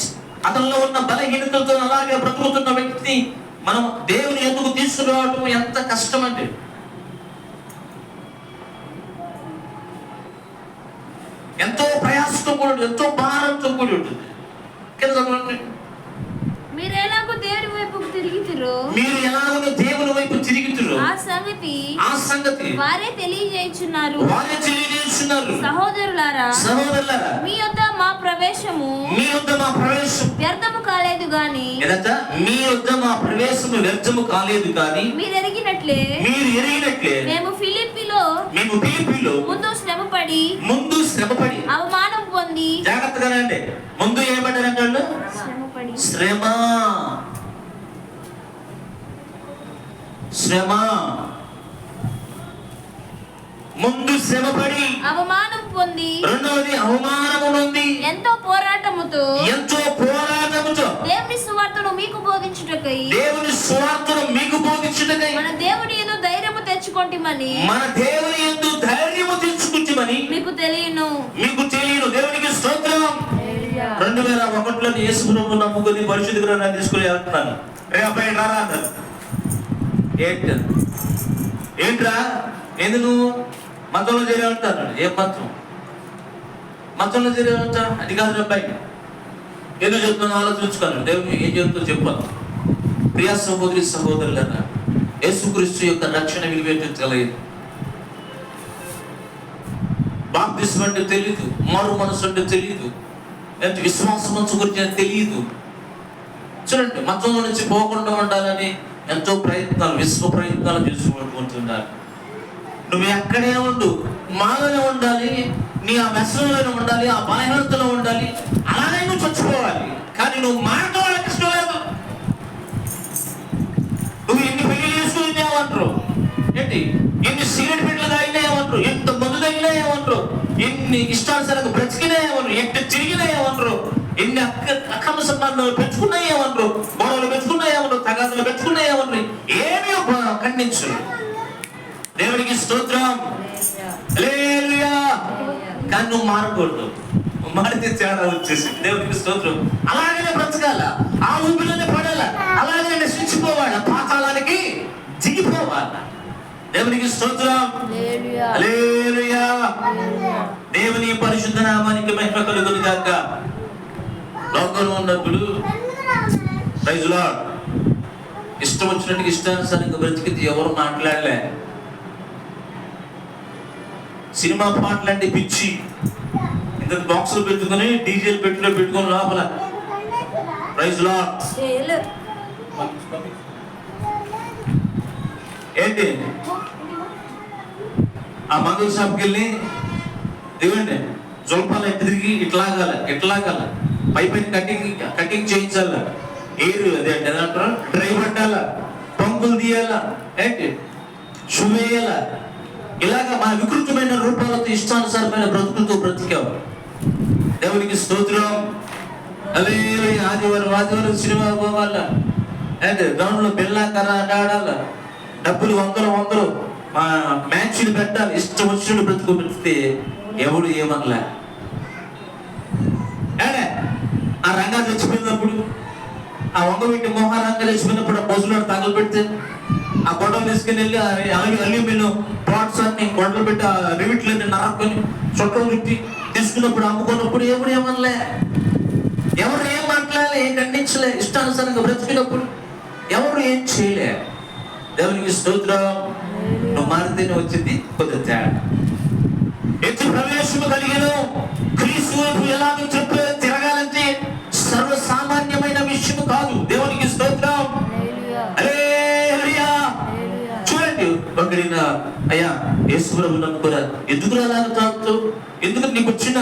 అతనిలో ఉన్న బలహీనతలతో అలాగే బ్రతుకుతున్న వ్యక్తిని మనం దేవుని ఎందుకు తీసుకురావడం ఎంత కష్టం అంటే, ఎంతో ప్రయాసంతో కూడి, ఎంతో భారంతో కూడి ఉంటుంది. మీరు ఎలాగో దేవుని వైపు తిరిగితిరో. మీరు ఎలాగో దేవుని వైపు తిరిగితిరో. ఆ సంగతి వారే తెలియజేయుచున్నారు. సహోదరులారా, మీ యొద్ద మా ప్రవేశము వ్యర్థము కాలేదు గాని, మీ యొద్ద మా ప్రవేశము వ్యర్థము కాలేదు గాని, మీరు ఎరిగినట్లే మేము ఫిలిప్పీలో ముందు శ్రమపడి అవమానం పొంది. జాగ్రత్తగా రండి. ముందు ఏమంటారు? శ్రమ. ముందు శ్రమపడి అవమానం పొంది, రెండవది అవమానము నుండి ఎంతో పోరాటముతో దేవుని సువార్తను మీకు బోధించుటకై మన దేవుని యందు ధైర్యము తెచ్చుకొంటిమని మీకు తెలియను. దేవునికి స్తోత్రం. 2001లో యేసు ప్రభువును నమ్ముకొని పరిశుద్ధ గ్రంథాన్ని తీసుకుని వెళ్తున్నాను. రే అబ్బాయి రారా అన్నారు. ఏంట్రా ఎందుకు నువ్వు మతంలో చేరే ఉంటాను? ఏ మతంలో చేరే ఉంటా? అది కాదు అబ్బాయి. ఎందుకు చెప్తున్నాను ఆలోచించుకోను. దేవుని ఏం చెప్తుందో చెప్పాను. ప్రియా సహోదరి సహోదరులన్నా, యేసుక్రీస్తు యొక్క రక్షణ విలువేంటో తెలియదు. బాప్తిస్మం అంటే తెలియదు, మారు మనసు అంటే తెలియదు, విశ్వాసం గురించి తెలియదు. చూడండి, మతంలో నుంచి పోకుండా ఉండాలని ఎంతో ప్రయత్నాలు, విశ్వ ప్రయత్నాలు చేసుకుంటుండాలి. నువ్వు ఎక్కడే ఉండు, మాలోనే ఉండాలి, నీ ఆ వ్యసనంలోనే ఉండాలి, ఆ బలహీనతలో ఉండాలి, అలానే నువ్వు చచ్చిపోవాలి. కానీ నువ్వు మారడం వాళ్ళకి ఇష్టం లేదు. నువ్వు ఎన్ని పెళ్లి చేసుకుని ఏమంటారు ఏంటి, ఎన్ని సిగరెట్ పెట్లు తాగినా ఏమంటారు, ఎంత మందు తాగినా ఏమంటారు, ఎన్ని ఇష్టానుసారంగా బ్రతికినా ఏమన్నారు, ఎంత తిరిగినా ఏమన్నారు, ఎన్ని అక్రమ సంబంధాలు పెంచుకున్నా ఏమన్నారు, గొడవలు పెంచుకున్నా ఏమన్నారు, తగాదులు పెంచుకున్నా ఏమన్నారు, ఏమీ ఖండించు. దేవుడికి స్తోత్రం. హల్లెలూయా. కానీ నువ్వు మారకూడదు. మారితే తేడా వచ్చేసి దేవుడికి స్తోత్రం. అలాగనే బ్రతకాల, ఆ ఊపిలోనే పడాల, అలాగనే నశించిపోవాల, పాతాళానికి దిగిపోవాల. దేవునికి స్తోత్రం. హల్లెలూయా. దేవుని పరిశుద్ధ నామానికి మహిమ కలుగును గాక. లోకంలో ఉన్నప్పుడు ప్రైజ్ ది లార్డ్ ఇష్టం వచ్చినట్టుగా ఇష్టానుసారంగా బ్రతికితే ఎవరు మాట్లాడలే. సినిమా పాటలు అంటే పిచ్చి, ఇంత బాక్సులు పెట్టుకుని డీజేలు పెట్టుకొని లోపల. Praise the Lord. ఏంటి ఆ మందుల షాప్కి వెళ్ళి ఇవ్వండి జొల్పాలు ఎట్టు తిరిగి ఇట్లాగాల పై కటింగ్ చేయించాల, ఎయిర్ అదే అంటారు, డ్రై పట్టాల, పంపులు తీయాల, ఏంటి షూ వేయాల. ఇలాగ మా వికృతమైన రూపాలతో ఇష్టానుసారమైన బ్రతుకులతో బ్రతికావు. దేవునికి స్తోత్రం. హల్లెలూయా. ఆదివారం సినిమా పోవాల, అంటే గ్రౌండ్ లో బెల్లాకర ఆడాల, డబ్బులు వందలు మా మ్యాచ్లు పెట్టాలి, ఇష్టం వచ్చినట్టు బ్రతుకు పెడితే ఎవడు ఏమనలే. ఆ రంగా చచ్చిపోయినప్పుడు, ఆ వంగవీటి మోహారంగా చచ్చిపోయినప్పుడు ఆ బొజులో తగలు పెడితే ఆ గొడవలు తీసుకుని వెళ్ళి అల్యూమినియం పాట్స్ అన్ని గొడవలు పెట్టి ఆ రివిట్లన్నీ నరక్కొని చుట్టలు పెట్టి తీసుకున్నప్పుడు అమ్ముకున్నప్పుడు ఎవరు ఏమనలే, ఎవరు ఏం మాట్లాడలే. ఖండించలే, ఇష్టానుసారంగా బ్రతికినప్పుడు ఎవరు ఏం చేయలే. దేవునికి స్తోత్రం. నువ్వు మారితేనే వచ్చింది కొద్ది తేడా. ఎత్తు ప్రవేశము కలిగిన క్రీస్తు వైపు ఎలాగో చెప్పే తిరగాలంటే సర్వసామాన్యమైన విషయం కాదు. దేవునికి స్తోత్రం. హల్లెలూయా. చూడండి, ఒకరిన అయ్యా యేసుప్రభు నమ్ముకోరా, ఎందుకు అలాగ తాగుతావు, ఎందుకు నీకు వచ్చిన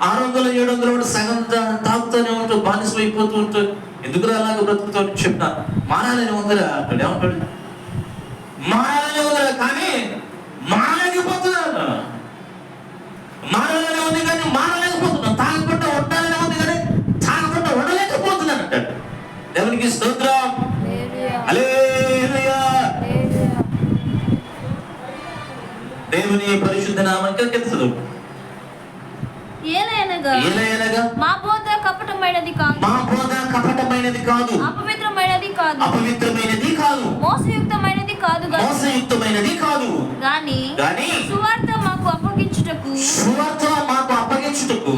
600 700 సగం తాగుతూనే ఉంటావు, బానిసం అయిపోతూ ఉంటావు, ఎందుకు అలాగ బ్రతుకుతావు అని చెప్పిన. మారాలని ఉందరా అంటాడు. ఏమంటాడు? మారాలని ఉందరా, కానీ మారలేకపోతున్నాను. మారాలని ఉంది కానీ మారలేకపోతున్నాను. తాగకుండా ఉండాలని ఉంది కానీ తాగకుండా ఉండలేకపోతున్నాను అంటాడు. దేవునికి స్తోత్రం. హల్లెలూయా. దేవుని పరిశుద్ధ నామానికి కీర్తనలు. ఏలయనగా మా బోధ కపటమైనది కాదు, మా బోధ కపటమైనది కాదు, అపవిత్రమైనది కాదు, అపవిత్రమైనది కాదు, మోసయుక్తమైనది కాదు, మోసయుక్తమైనది కాదు, గాని సువార్త మాకు అప్పగించుటకు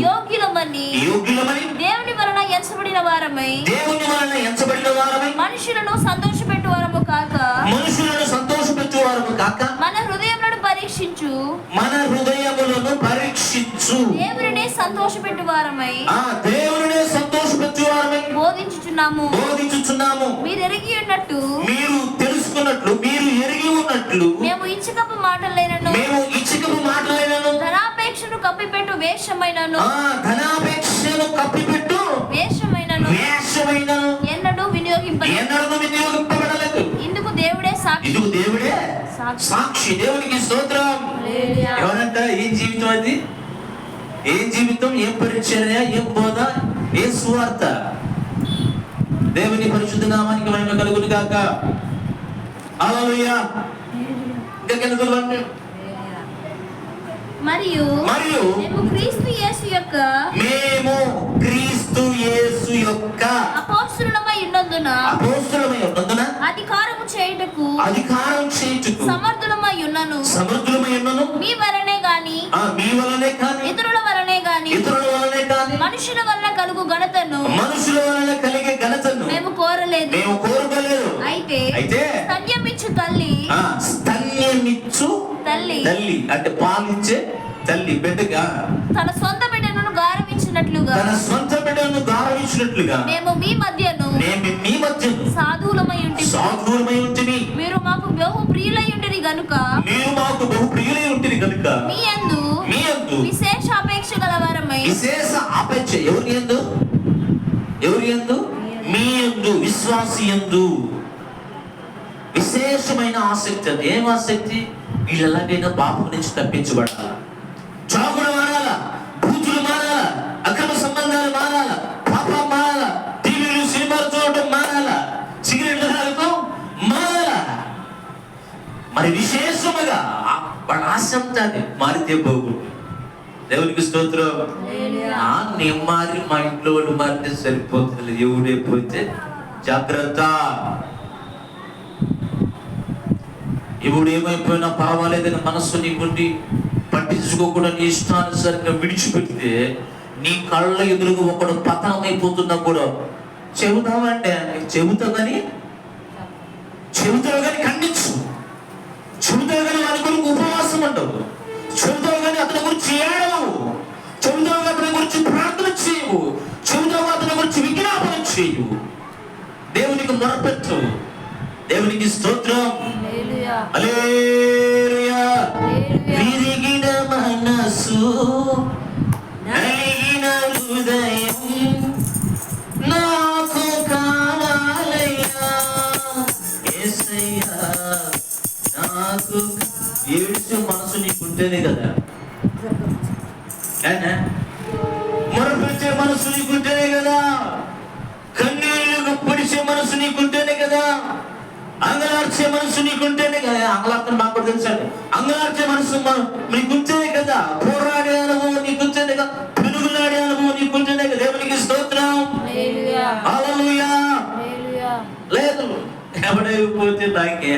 యోగ్యులమని దేవుని వలన ఎంచబడిన వారమై మనుషులను సంతోషపెట్టువారము కాక మన హృదయములను పరీక్షించు దేవునినే సంతోషపెట్టువారమై బోధించుచున్నాము. మీరు ఎరిగి ఉన్నట్టు, మీరు తెలుసుకున్నట్లు, మీరు ఎరిగి ఉన్నట్లు మేము ఇచ్చకపు మాటలైనను ధనాపేక్షను కప్పిపెట్టు వేషమైనను ఎన్నడూ వినియోగింపబడలేదు. ఇందుకు దేవుడే సాక్షి. దేవునికి స్తోత్రం. ఎవరంట? ఏం జీవితం అది? ఏం జీవితం, ఏం పరిచర్య, ఏం బోధ, ఏం సువార్త. దేవుని పరిశుద్ధ నామానికి మహిమ కలుగును గాక. హల్లెలూయా. ఇంకా కిందకి మరియు మేము క్రీస్తు యేసు యొక్క అపోస్తలులమై ఉన్నందున అధికారము చేయుటకు సమర్థులమై ఉన్నను. మీ వలనే గాని ఇతరుల వలనే గాని మనుషుల వలన కలుగు ఘనతను మేము కోరలేదు. అయితే స్తన్యమిచ్చు తల్లి అంటే పాలిచ్చే తల్లి బిడ్డగా తన సొంత బిడ్డను గారవించినట్లుగా మేము మీ మధ్యను సాధువులమై ఉంటిమి. మీరు మాకు బహు ప్రియులై ఉంటిరి గనుక మీ యందు విశేష అపేక్ష గలవారమై. ఎవరి యందు? మీ యందు, విశ్వాసి యందు విశేషమైన ఆసక్తి. అది ఏం ఆసక్తి? వీళ్ళు ఎలాగైనా పాపం నుంచి తప్పించబడాలా, చావులు మారాలా, బూతులు మారాలా, అక్రమ సంబంధాలు మారాలా, పాపం మారాలా, టీవీలు సినిమాలు చూడటం మారాలా, సిగరెట్లు తాగటం మారాలా. మరి విశేషముగా వాళ్ళ ఆశ అంటాది మారితే బాగుంది. దేవునికి స్తోత్రం. నేను మారి మా ఇంట్లో వాళ్ళు మారితే సరిపోతుంది. ఎవడే పోతే జాగ్రత్త. ఇప్పుడు ఏమైపోయినా పర్వాలేదని మనస్సు నీకుండి పట్టించుకోకుండా నీ ఇష్టానుసారంగా విడిచిపెడితే నీ కళ్ళ ఎదురుగా ఒకడు పతనం అయిపోతున్నా కూడా చెబుతావంటే చెబుతావు కానీ ఖండించు. చెబుతావు కానీ వాడి గురించి ఉపవాసం అంటావు. చెబుతావు కానీ అతని గురించి ఏడవు. చెబుతావు అతని గురించి ప్రార్థన చేయవు. చెబుతావు అతని గురించి విజ్ఞాపన చేయవు. దేవునికి మొరపెట్టు. దేవునికి స్తోత్రం. హల్లెలూయా. విరిగిన మనసు, నలిగిన హృదయం నాకు కావాలయ్యా యేసయ్యా. నాకు ఏడ్చే మనసు నీకుంటేనే కదా, మొరపెట్టే మనసు నీకుంటేనే కదా, కన్నీళ్లు పొడిచే మనసు నీకుంటేనే కదా, అంగలార్చే మనసు నీకుంటేనే కదా. అంగలార్చని మాకు కూడా తెలుసండి. అంగలార్చే మనసు నీకుంటేనే కదా, పోరాడే అనుభవం నీకుంటేనే కదా, పెనుగులాడే అనుభవం నీకుంటేనే కదా. దేవునికి స్తోత్రం. హల్లెలూయా. లేదు ఎవడైపోతే నాకే.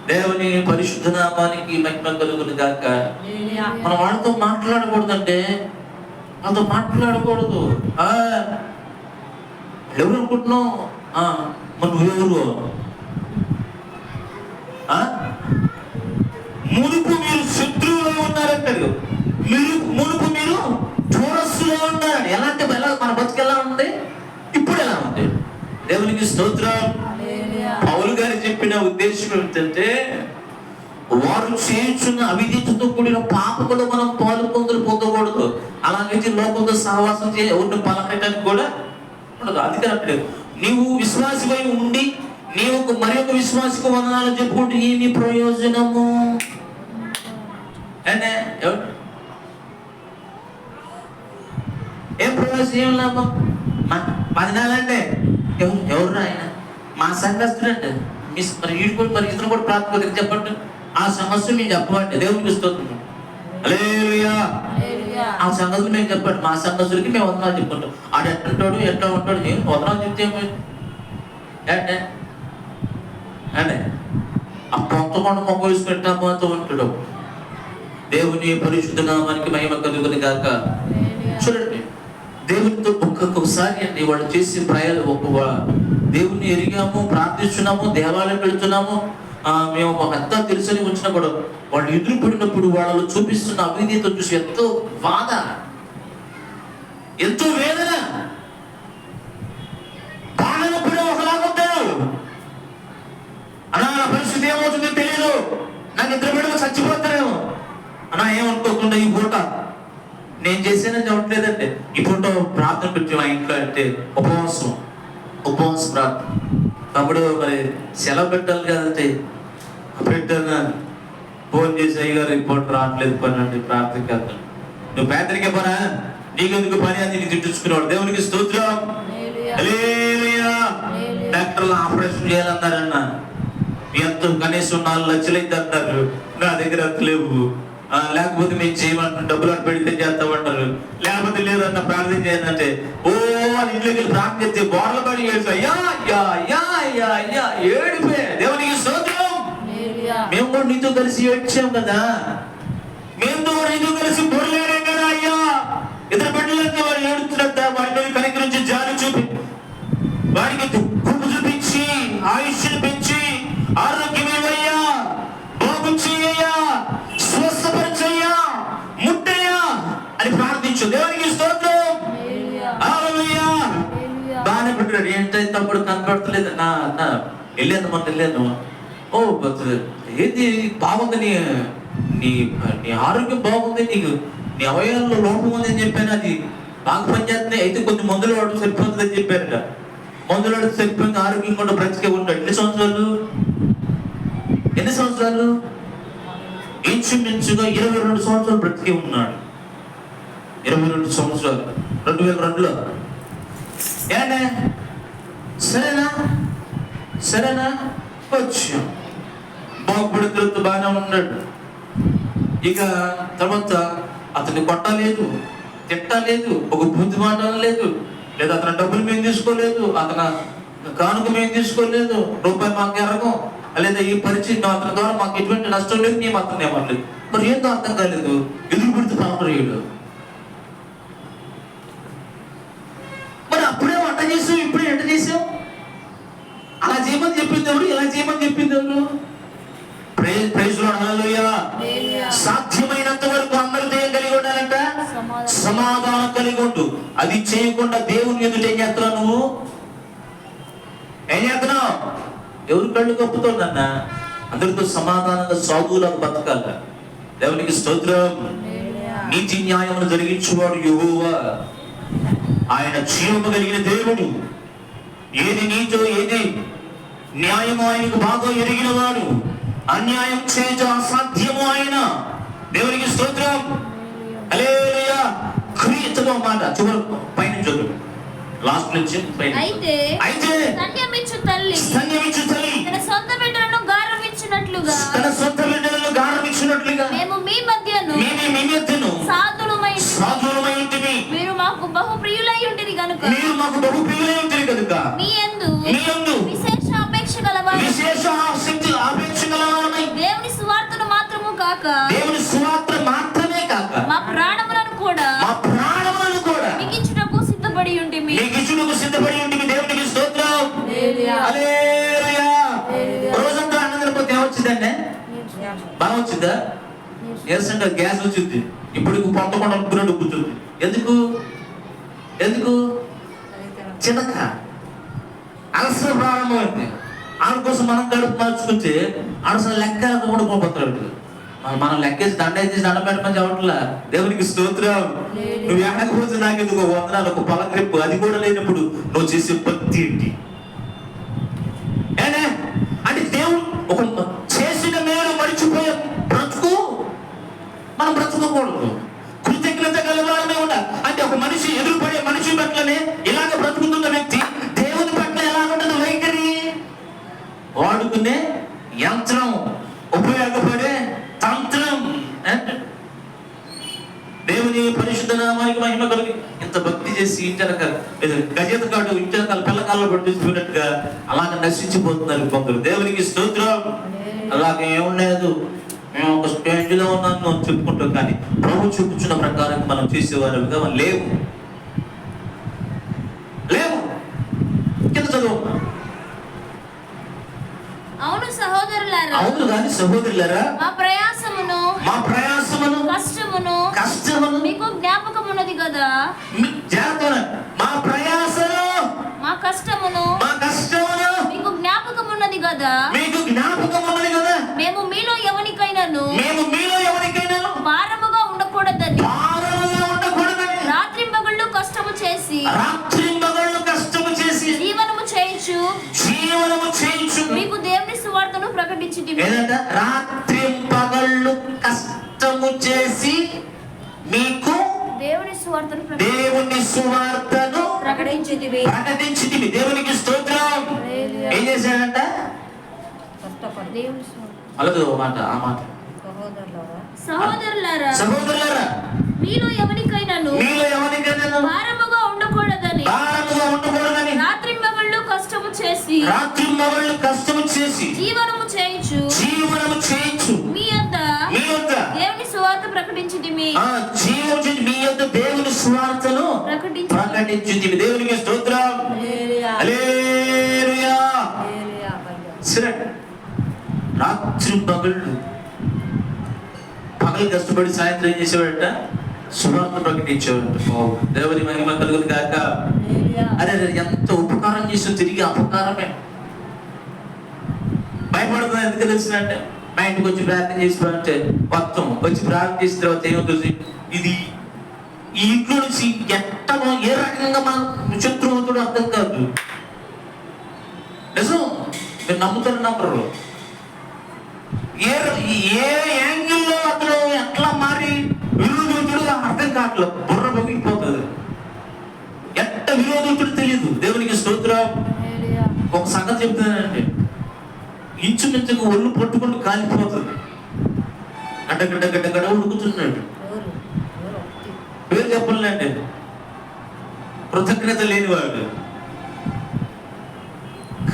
దేవుని పరిశుద్ధ నామానికి మహిమ కలుగును గాక. మనం వాళ్ళతో మాట్లాడకూడదంటే వాళ్ళతో మాట్లాడకూడదు. ఎవరు అనుకుంటున్నావు? మరి నువ్వెవరు? మునుపు మీరు శత్రువులో ఉన్నారంటారు, మునుపు మీరు దూరస్తులో ఉన్నారు. ఎలా అంటే మన బతుకు ఎలా ఉంది, ఇప్పుడు ఎలా ఉంది? దేవునికి స్తోత్రం. పౌలు గారు చెప్పిన ఉద్దేశం ఏమిటంటే, వారు చేయుచున్న అవిధేయతతో కూడిన పాపకులు మనం పాలు పొందకూడదు. అలాగైతే లోకంతో సహవాసం ఎవరిని పలకటానికి కూడా ఉండదు. అందుకని నీవు విశ్వాసమై ఉండి నీవు మరి ఒక విశ్వాసకు వందనాలు చెప్పుకుంటే ఏమి ప్రయోజనము? ఏం ప్రయోజనం, ఏం లాభం? మదినాలంటే ఎవరు ఆయన? మా సంఘస్థుడంటే మరి వీడు కూడా మరి ఇతను కూడా ప్రార్థన చెప్పండి. ఆ సమస్య మేము చెప్పమంటే దేవునికి ఇస్తుంది. హల్లెలూయా. ఆ సంగతులు మేము చెప్పండి, మా సంగతులకి మేము వందనాలు చెప్పుకుంటాం. ఆడు ఎట్లుంటాడు, ఎట్లా ఉంటాడు, నేను వందనాలు చెప్తే అంటే అంటే ఆ పొంతకుండా మొక్క వేసుకుంటా పోతూ ఉంటాడు. దేవుని పరిశుద్ధ నామానికి మహిమ కలుగును గాక. చూడండి, దేవునితో ఒక్కొక్కసారి అండి వాళ్ళు చేసే ప్రయాణం, దేవుని ఎరిగాము, ప్రార్థిస్తున్నాము, దేవాలయం వెళుతున్నాము, మేము అంతా తెలుసని వచ్చినా కూడా వాళ్ళు ఎదురు పడినప్పుడు వాళ్ళు చూపిస్తున్న అవినీతితో చూసి ఎంతో బాధ, ఎంతో వేదన. బాధనప్పుడు ఒకలాగుంటారు. అన్నా నా పరిస్థితి ఏమవుతుందో తెలియదు, నాకు ఇద్దరు బిడ్డలు చచ్చిపోతారేమో. అన్నా ఏమనుకోకుండా ఈ పూట నేను చేశానని చెప్పట్లేదంటే, ఈ పూట ప్రార్థన పెట్టి మా ఇంట్లో అంటే ఉపవాసం ప్రార్థన. తమ్ముడు మరి సెలవు పెట్టాలి కదంటే, పెట్టాను ఫోన్ చేసి అయ్యగారు ఈ పూట రావట్లేదు పని అండి, ప్రార్థనకి వెళ్తాను. నువ్వు పేదరికే పనా, నీకెందుకు పని అని నీకు తిట్టించుకునేవాడు. దేవునికి స్తోత్రం. హల్లెలూయా. డాక్టర్లు ఆపరేషన్ చేయాలన్నారన్న, ఎంతో కనీసం 4 లక్షలు అయితే అంటారు. నా దగ్గర అంత లేవు. లేకపోతే మేము చేయమంటారు, డబ్బులు అటు పెడితే చేస్తామంటారు. లేకపోతే లేదన్న ప్రార్థన చేయాలంటే వాళ్ళ ఇంట్లోకి వెళ్ళి ప్రార్థన చేస్తే బోర్ల పడి ఏడిపోయా. దేవునికి స్తోత్రం. మేము కూడా నీతో కలిసి ఏడ్చాం కదా, మేము కూడా నీతో కలిసి బొరలేడాం కదా అయ్యా. ఇతర బిడ్డలంతా వాడు ఏడుతున్నట్ట, వాడి మీద కనికరించి జాలి చూపి వాడికి కృప చూపించి ఆయుష్ను పెంచి ఆరోగ్యమేవయ్యా, బాగు చేయయ్యా, స్వస్థపరిచయ్యా, ముట్టయ్యా అని ప్రార్థించు. దేవునికి స్తోత్రం. హల్లెలూయా. బాగానే పెట్టాడు. ఏంటంటే తప్పుడు కనపడతలేదు. వెళ్ళాను మొన్న వెళ్ళాను. ఏది బాగుంది, నీ ఆరోగ్యం బాగుంది, నీ అవయవాల్లో లోపం ఉంది అని చెప్పాను. అది బాగా పనిచేస్తున్నాయి, అయితే కొన్ని మందులు వాడు సరిపోతుంది అని చెప్పారట. మందులు వాడు సరిపోయింది, ఆరోగ్యం కూడా బ్రతికే ఉంటాడు. ఎన్ని సంవత్సరాలు? ఇంచుమించుగా 22 సంవత్సరాలు బ్రతికే ఉన్నాడు. 22 సంవత్సరాలు 2002లో. ఏంటే సరేనా వచ్చాం. బాగుపడి తిరుగుతూ బాగానే ఉన్నాడు. ఇక తర్వాత అతన్ని కొట్టలేదు, తిట్టలేదు, ఒక బుద్ధి మాట లేదు, లేదా అతను డబ్బులు మేము తీసుకోలేదు, అతను కానుక మేము తీసుకోలేదు, రూపాయి మాకు ఎరగం, లేదా ఈ పరిచయం అతని ద్వారా మాకు ఎటువంటి నష్టం లేదు, మేము అతను ఏమనలేదు. మరి ఏందో అర్థం కాలేదు. ఎదురు పెడుతూ పాపరేయుడు. మరి అప్పుడే వంట చేసావు, ఇప్పుడే ఎంట చేసావు. అలా చేయమని చెప్పింది ఎవరు, ఇలా చేయమని చెప్పింది ఎవరు? Praise Lord. హల్లెలూయా. సాధ్యమైనంత వరకు అందరూ కలిగి ఉండాలంట, సమాధానం కలిగి ఉండు. అది చేయకుండా దేవుని ఎదుట ఏం చేస్తున్నావు? నువ్వు ఏం చేస్తున్నావు? ఎవరు కళ్ళు కప్పుతోందన్న? అందరితో సమాధానంగా సాధువులకు బతకాల. దేవునికి స్తోత్రం. నీతి న్యాయమును జరిగించువాడు యెహోవా. ఆయన జీవము కలిగిన దేవుడు. ఏది నీతో ఏది న్యాయము ఆయనకు బాగా ఎరిగిన వాడు. అన్యాయం చేయ అసాధ్యము ఆయన. దేవునికి స్తోత్రం. హల్లెలూయా. క్రియతో మాట చివరి పైన చదువు, లాస్ట్ నుంచి అయితే స్తన్యమిచ్చు తల్లి తన సొంత బిడ్డలను గారవించినట్లుగా మేము మీ మధ్యను సాధులమై ఉంటిమి. మీరు మాకు బహు ప్రియులై ఉంటిరి కనుక మీ యందు విశేష ఆపేక్ష గలవారై దేవుని సువార్తను మాత్రమే కాక మా ప్రాణములను కూడా మిగించుటకు సిద్ధపడి ఉంటిమి. ఉంటిమి. నీకు ఇచ్చుటకు సిద్ధపడి ఉంటిమి. దేవునికి స్తోత్రం. హల్లెలూయా. హల్లెలూయా. రోజంతా అన్నం తినకపోతే ఏమొచ్చిందండి? బాగా వచ్చిందా? నీరసంగా గ్యాస్ వచ్చింది. ఇప్పుడు పొందకుండా అనుకున్నట్టు కూర్చుంది. ఎందుకు చిన్నక అలసట ప్రారంభమైంది. ఆడ కోసం మనం కడుపు మార్చుకుంటే అసలు లెక్క కూడా పోతాడు. మనం లెక్కేసి దండ వేసి దండ పెట్టమని చెప్పట్లా. దేవునికి స్తోత్రం. నువ్వు ఎక్కకపోతే నాకెందుకు వందనాలు, ఒక పలకరింపు అది కూడా లేనప్పుడు నువ్వు చేసే భక్తి ఏంటి? అంటే దేవుడు ఒక చేసిన మేలు మరిచిపోయే బ్రతుకు మనం బ్రతుకోకూడదు. కృతజ్ఞత గలవారమే ఉండాలి. అంటే ఒక మనిషి ఎదురుపడే మనిషి పట్లనే ఇలాగ బ్రతుకుతున్న వ్యక్తి దేవుని పట్ల ఎలా ఉంటుంది వైఖరి? వాడుకునే యంత్రం, ఉపయోగపడే తంత్రం. దేవుని పరిశుద్ధ నామానికి మహిమ కలిగి ఇంత భక్తి చేసి ఇంటనక గజేత కాడు ఇంటనకాల పిల్లకాల్లో పడిపోయినట్టుగా అలాగ నశించిపోతున్నారు కొందరు. దేవునికి స్తోత్రం. అలాగే ఏముండదు, మేము ఒక స్టేజ్లో ఉన్నాను అని చెప్పుకుంటాం, కానీ ప్రభు చూపించిన ప్రకారం మనం చేసేవారుగా మనం లేవు. కింద చదువు. అవును సహోదరులారా, అవును కానీ సహోదరులారా, మా ప్రయాసమును కష్టమును మీకు జ్ఞాపకమున్నది కదా. మా ప్రయాసము మా కష్టమును మీకు జ్ఞాపకమున్నది కదా. మేము మీలో ఎవరికైనాను భారముగా ఉండకూడదని రాత్రింబగళ్ళు కష్టము చేసి జీవనము చేయించు మీకు దేవుని సువార్తను ప్రకటించుటిమి. రాత్రింబగళ్ళు కష్టము చేసి మీకు దేవుని సువార్తను ప్రకటించుటివి. దేవునికి స్తోత్రం. ఏం చేశాడంట? అలాగే ఆ మాట సహోదరులారా, మీలో ఎవరికైనాను భారముగా ఉండకూడదని రాత్రింబగళ్ళు కష్టము చేసి జీవనము చేయించు మీ యొద్ద దేవుని సువార్త ప్రకటించుటిమి. మీ యొద్ద దేవుని సువార్తను ప్రకటించుటిమి. దేవునికి స్తోత్రం. హల్లెలూయా. రాత్రింబగళ్ళు పగలు కష్టపడి సాయంత్రం ఏం చేసేవాడట? సువార్త ప్రకటించేవాడు. దేవుని మహిమ కలుగును గాక. అరే ఎంత ఉపకారం చేసి తిరిగి అపకారమే. భయపడుతున్నా ఎందుకు తెలిసినంటే, మా ఇంటికి వచ్చి ప్రార్థన చేసిపోతే మొత్తం వచ్చి ప్రార్థన చేసిన తర్వాత ఏమవుతుంది? ఇది ఈ ఇంట్లో నుంచి ఎట్టనో ఏ రకంగా మన శత్రువుతుడు అర్థం కాదు. నిజం, మీరు నమ్ముతారు నమ్మరు. ఏ యాంగిల్లో అతను ఎట్లా మారి విరోధుడు అర్థం కావట్లేదు. బుర్ర పొగిపోతుంది. ఎట్ట విరోధుడు తెలియదు. దేవునికి స్తోత్రం. ఒక సంగతి చెప్తున్నానండి, ఇంచుమించుకు ఒళ్ళు పట్టుకుంటూ కాలిపోతుంది. గడ్డ ఉడుకుతున్నాడు. పేరు చెప్పలేండి, కృతజ్ఞత లేనివాడు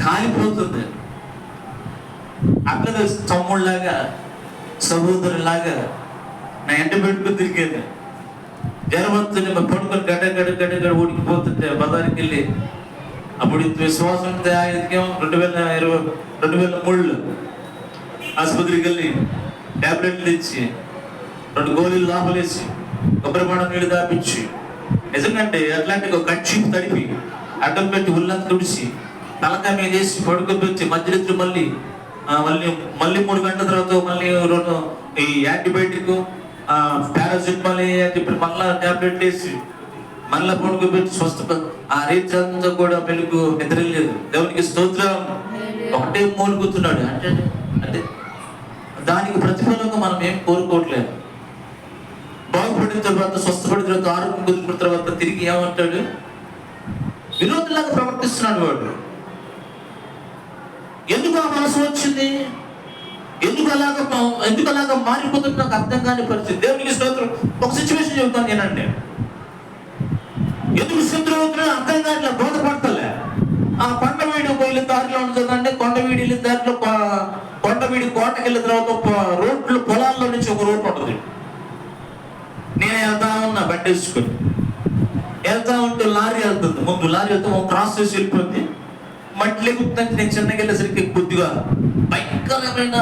కాలిపోతుంది. అక్కడ తమ్ముళ్ళలాగా సహోదరులాగా నా ఎంట పెట్టుకుని తిరిగాను. జనవంతుని పడుకొని గడ్డ ఉడికిపోతుంటే బజార్కి వెళ్ళి అప్పుడు విశ్వాసం 2023 ఆసుపత్రికి వెళ్ళి టాబ్లెట్లు తెచ్చి 2 గోళీలు లోపలేసి కొబ్బరి బాణం నీళ్ళు దాపించి నిజంగాంటే అట్లాంటి ఒక కక్షి తడిపి అడ్డం పెట్టి ఉల్లంతా తుడిచి తలకాయ మీద వేసి పడుకొని మధ్యరాత్రి మళ్ళీ 3 గంటల తర్వాత మళ్ళీ 2 ఈ యాంటీబయాటిక్ పారాసిటమాల్ చెప్పి మళ్ళా టాబ్లెట్ వేసి మళ్ళా పడుకోబెట్టి స్వస్థ. ఆ రీతంతా కూడా పెళ్ళికు నిద్రలేదు. దేవునికి స్తోత్రం. ఒకటే మూలుగుతున్నాడు. అంటే దానికి ప్రతిఫలంగా మనం ఏం కోరుకోవట్లేదు. బాగుపడిన తర్వాత, స్వస్థపడిన తర్వాత, ఆరోగ్యం కుదిరిన తర్వాత తిరిగి ఏమంటాడు? విరోధులాగా ప్రవర్తిస్తున్నాడు వాడు. ఎందుకు ఆ మనసు వచ్చింది? ఎందుకు అలాగా మారిపోతుంది? నాకు అర్థం కాని పరిస్థితి. దేవునికి స్తోత్రం. ఒక సిచ్యువేషన్ చెబుతాను నేనంటే, ఎందుకు శత్రువుతున్నా అర్థం కావట్లే, బోధపడతలే. ఆ కొండవీడి వెళ్ళిన దారిలో ఉంటుందంటే, కొండవీడి వెళ్ళిన దారిలో కొండవీడి కోటకి వెళ్ళిన తర్వాత రోడ్లు పొలాల్లో నుంచి ఒక రోడ్డు ఉంటుంది. నేను వెళ్తా ఉన్నా బండి వేసుకుని. వెళ్తా ఉంటే లారీ వెళ్తుంది, ముందు లారీ వెళ్తే క్రాస్ చేసి వెళ్ళిపోయింది. మట్టి లేకుంటే నేను చిన్నగా వెళ్ళేసరికి కొద్దిగా భయంకరమైన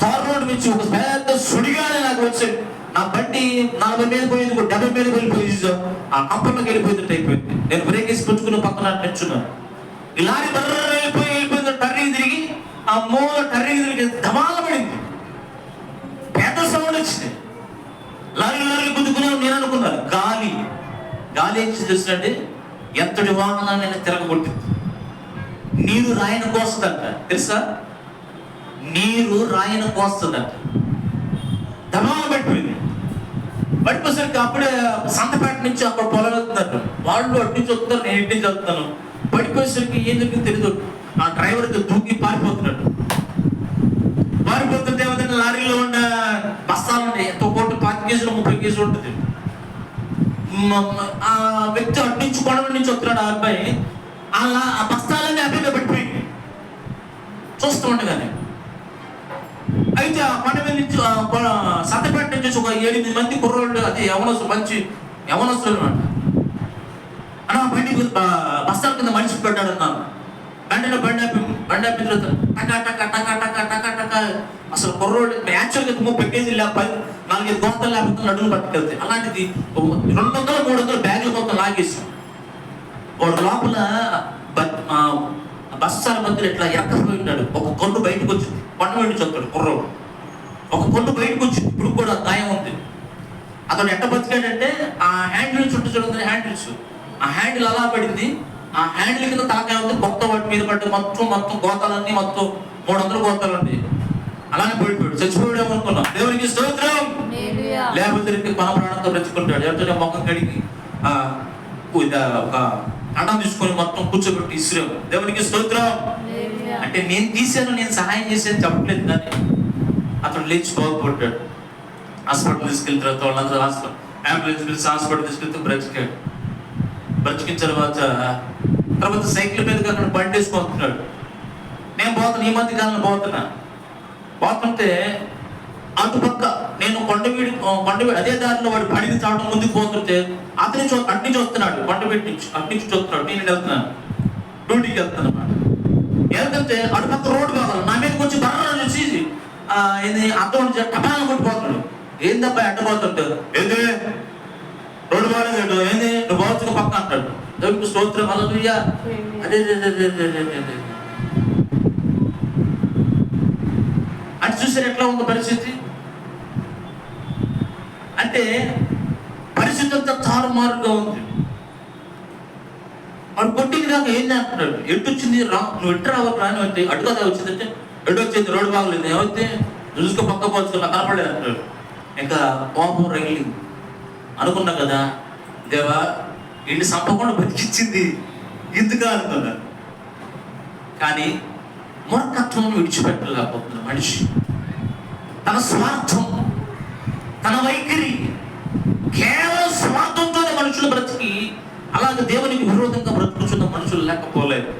తార్ రోడ్డు నుంచి ఒక పెద్ద సుడిగానే నాకు వచ్చాడు. నా బండి 40 మీద పోయింది, 70 మీద వెళ్ళిపోయింది, ఆ కంపంలోకి వెళ్ళిపోయినట్టు అయిపోయింది. నేను బ్రేక్ వేసి పుచ్చుకుని పక్కన నిల్చున్నాను. ఈ లారీ బర్ర వెళ్ళిపోయింది, టర్రింగ్ తిరిగి ఆ మూల టర్రింగ్ తిరిగి ధమాల పడింది. పెద్ద సౌండ్ వచ్చింది. లారీ గుద్దుకునే నేను అనుకున్నాను. గాలి ఏం చేస్తుందంటే ఎంతటి వాహనాన్ని తిరగబొట్టింది. నీరు రాయన కోస్తుందంట, తెలుసా? నీరు రాయన కోస్తుందంట. ధమాల పడిపోయింది. పడిపోసరికి అప్పుడే సంతపేట నుంచి అక్కడ పొలం వెళ్తున్నారు, వాళ్ళు అటు నుంచి వస్తున్నారు, నేను ఇంటి నుంచి వస్తున్నాను. పడిపోయేసరికి ఏం జరిగింది తెలియదు. ఆ డ్రైవర్కి దూకి పారిపోతున్నాడు. పారిపోతుంటే ఏమంటే లారీలో ఉన్న బస్తాలు ఉన్నాయి, ఎంతో కోటి 5 కేజీలు 30 కేజీలు ఉంటుంది. ఆ వ్యక్తి అటు నుంచి కొండ నుంచి వస్తున్నాడు. ఆ అబ్బాయి ఆ బస్తాలన్నీ అబ్బాయిగా పడిపోయింది చూస్తూ ఉండగానే. అయితే ఆ కొండ మీద నుంచి సంతపేట నుంచి ఒక 8 మంది కుర్రోళ్ళు, అది మంచి యవనస్తులు అనమాట. అన్న బండి బస్తాల కింద మనిషి పెట్టాడు అన్నాను. వెంటనే బండి ఆపిన తర్వాత టకా టకా టకా టకా టకా టకా అసలు కుర్రోళ్ళు యాక్చువల్గా 30 కేజీలు 4-5 గోతలు లేకపోతే అడుగులు పట్టుకెళ్తాయి. అలాంటిది 200-300 బ్యాగులు మొత్తం లాగేసాం. వాడు లోపల బస్తాల మధ్యలో ఇట్లా ఎక్కడిపోయి ఉన్నాడు. ఒక కొండు బయటకు వచ్చింది, కొండ నుంచి వస్తాడు కుర్రోడు. ఒక కొండు బయటకు వచ్చింది, ఇప్పుడు కూడా గాయం ఉంది. అతను ఎట్ట బతికాడంటే ఆ హ్యాండిల్స్ ఉంటుంది చూడండి, హ్యాండిల్స్, ఆ హ్యాండిల్ అలా పడింది. ఆ హ్యాండిల్ కింద తాకాయ ఉంది, కొత్త వాటి మీద పడ్డది. మొత్తం గోతాలన్నీ మొత్తం 300 గోతాలు ఉంది. అలానే పడిపోయాడు, చచ్చిపోయాడు అనుకున్నాం. దేవునికి స్తోత్రం. లేకపోతే మన ప్రాణంతో బ్రతుకుంటాడు. ఎవరితో మొఖం కడిగి ఒక అన్నం తీసుకొని మొత్తం కూర్చోబెట్టి ఇసురావు. దేవునికి స్తోత్రం. అంటే నేను తీసాను, నేను సహాయం చేశాను చెప్పట్లేదు, కానీ అతను లేచి బాగుపడ్డాడు. హాస్పిటల్ తీసుకెళ్ళిన తర్వాత వాళ్ళందరూ అంబులెన్స్ పిలిచి హాస్పిటల్ తీసుకెళ్తే బ్రతికిన తర్వాత సైకిల్ మీద అక్కడ బండి వేసుకొస్తున్నాడు. నేను పోతాను, ఈ మధ్య కాలంలో పోతుంటే అటుపక్క నేను కొండవీడి అదే దారిలో వాడు పడికి తావడం ముందుకు పోతుంటే అతని అటు నుంచి వస్తున్నాడు, కొండవీడి నుంచి అటు నుంచి చూస్తున్నాడు. నేను వెళ్తున్నాను, డ్యూటీకి వెళ్తాను అన్నమాట. వెళ్తుంటే అటుపక్క రోడ్డు కావాలి, నా మీద కొంచెం బర్ర చూసి ఇది అర్థం టపాలను కొట్టిపోతున్నాడు. ఏందబ్బా అడ్డపోతుంటే ఏంది రోడ్డు బాగాలేదు, ఏంది నువ్వు పోతున్న పక్క అంటాడు. దేవునికి స్తోత్రం. హల్లెలూయా. అదే అటు చూసారు ఎట్లా ఉంది పరిస్థితి. అంటే పరిస్థితి అంతా తారుమారుగా ఉంది. వాడు కొట్టింది కాక ఏం చేస్తున్నాడు, ఎటు వచ్చింది నువ్వు ఎట్టు రావాలి రాని అంటే అటు కదా వచ్చిందంటే ఎటు వచ్చింది, రోడ్డు బాగలేదు, ఏమైతే చూసుకో పక్క పోచుకున్నా కనపడలేదు అంటాడు. ఇంకా కోపం రగిలింది. అనుకున్నా కదా, దేవా వీడిని సంపకుండా బతికించింది ఎందుకు అనుకున్నా. కానీ మూర్ఖత్వం విడిచిపెట్టలేకపోతున్న మనిషి, తన స్వార్థం, తన వైఖరి, కేవలం స్వార్థంతోనే మనుషులు బ్రతికి అలాగే దేవునికి విరోధంగా బ్రతుకుతున్న మనుషులు లేకపోలేదు.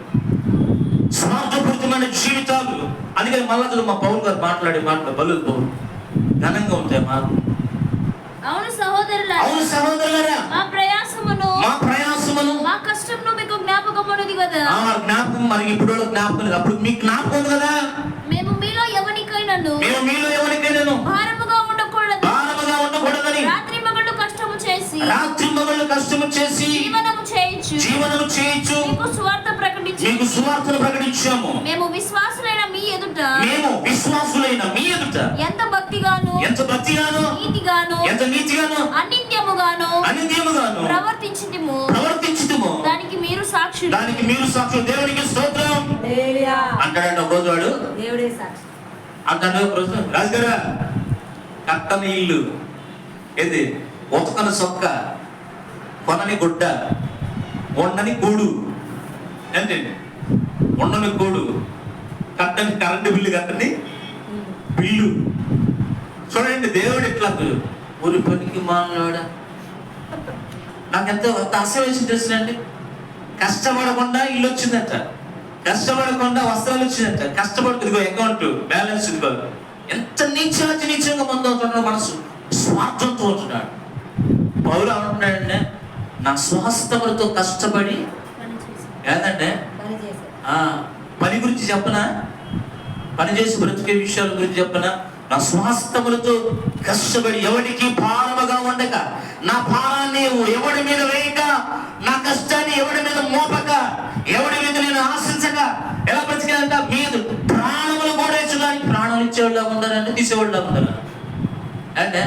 స్వార్థపూరితమైన జీవితాలు. అందుకని మళ్ళా మా పౌరు గారు మాట్లాడే మాటలు బలు ఘనంగా ఉంటాయి మాటలు. అవును సహోదరులారా, మా ప్రయాసమును మా కష్టమును మీకు జ్ఞాపకం ఉన్నది కదా. జ్ఞాపకం మనకి ఇప్పుడు జ్ఞాపకం లేదు, అప్పుడు మీకు జ్ఞాపకం ఉంది కదా. మేము మీలో ఎవరికైనాను భారముగా ఉండకూడదని రాత్రి మగళ్ళు కష్టము చేసి జీవనము చేయించు మీకు సువార్తను ప్రకటించాము. మేము విశ్వాసులైన మీ ఎదుట ఎంత భక్తిగాను నీతిగాను అనిత్యముగాను ప్రవర్తించుదుము. దానికి మీరు సాక్షులు. దేవునికి స్తోత్రం అంటాడు. ఒక రోజు వాడు అంటాడు, ఒక రోజు రాజుగారా కట్టని ఇల్లు, ఏది ఉతకని సొక్క, కొనని గుడ్డ, వండని గూడు, ఏంటండి వండని గూడు, కట్టని కరెంటు బిల్లు, కట్టని బిల్లు. చూడండి దేవుడు ఎట్లా ఊరి పనికి మానవాడా. నాకు ఎంత అసహ్యం తెలుసునండి. కష్టపడకుండా ఇల్లు వచ్చిందట, కష్టపడకుండా వస్త్రాలు వచ్చిందట, కష్టపడుతుంది అకౌంట్ బ్యాలెన్స్ ఇదిగో. ఎంత నీచంగా ముందు అవుతున్నాడు మనసు, స్వార్థంతో ఉంటున్నాడు. పౌలు అంటున్నాడంటే నా స్వహస్తములతో కష్టపడి ఏంటంటే పని గురించి చెప్పనా, పని చేసి బ్రతికే విషయాల గురించి చెప్పనా, నా స్వహస్తములతో కష్టపడి ఎవరికి భారముగా ఉండక, నా భారాన్ని ఎవడి మీద వేయక, నా కష్టాన్ని ఎవడి మీద మోపక, ఎవడి మీద నేను ఆశించక ఎలా బ్రతికానంట, మీద ప్రాణములు కూడా ఇచ్చడానికి ప్రాణాలు ఇచ్చేవాళ్ళ ఉండాలంటే తీసేవాళ్ళ ఉండాలి అంటే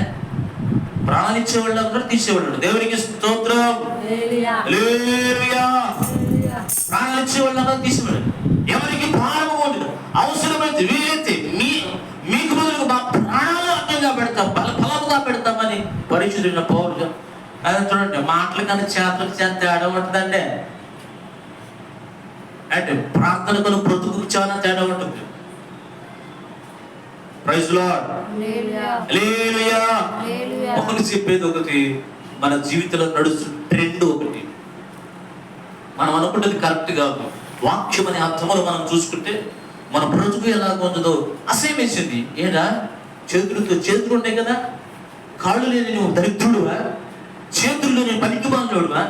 ప్రాణాలు ఇచ్చేవాళ్ళ ఉన్నారు, తీసేవాళ్ళు. దేవునికి స్తోత్రం. హల్లెలూయా. ప్రాణాలు ఇచ్చేవాళ్ళ తీసేవాళ్ళు. ఎవరికి భారము ఉండదు, అవసరమైతే వీలైతే మీకు బదులు మా ప్రాణాలు అడ్డంగా పెడతాం, బలముగా పెడతామని పరిశుద్ధున్న పౌరులు. అదే చూడండి, మాటలు కానీ చేతలకు చేత తేడా ఉంటుందండి. అంటే ప్రార్థనకు బ్రతుకు చాలా తేడా ఉంటుంది. Praise Lord. హల్లెలూయా. ఒకటి చెప్పేది ఒకటి, మన జీవితంలో నడుస్తున్న ట్రెండ్ ఒకటి. మనం అనుకుంటుంది కరెక్ట్ కాదు. వాక్యం అనే అర్థములు మనం చూసుకుంటే మన బ్రతుకు ఎలాగ ఉంటుందో అసహ్యమేసింది. ఏడా చేతులు ఉన్నాయి కదా, కాళ్ళు లేని నువ్వు దరిద్రుడువా, చేతులు లేని పనికిమాలినోడువా,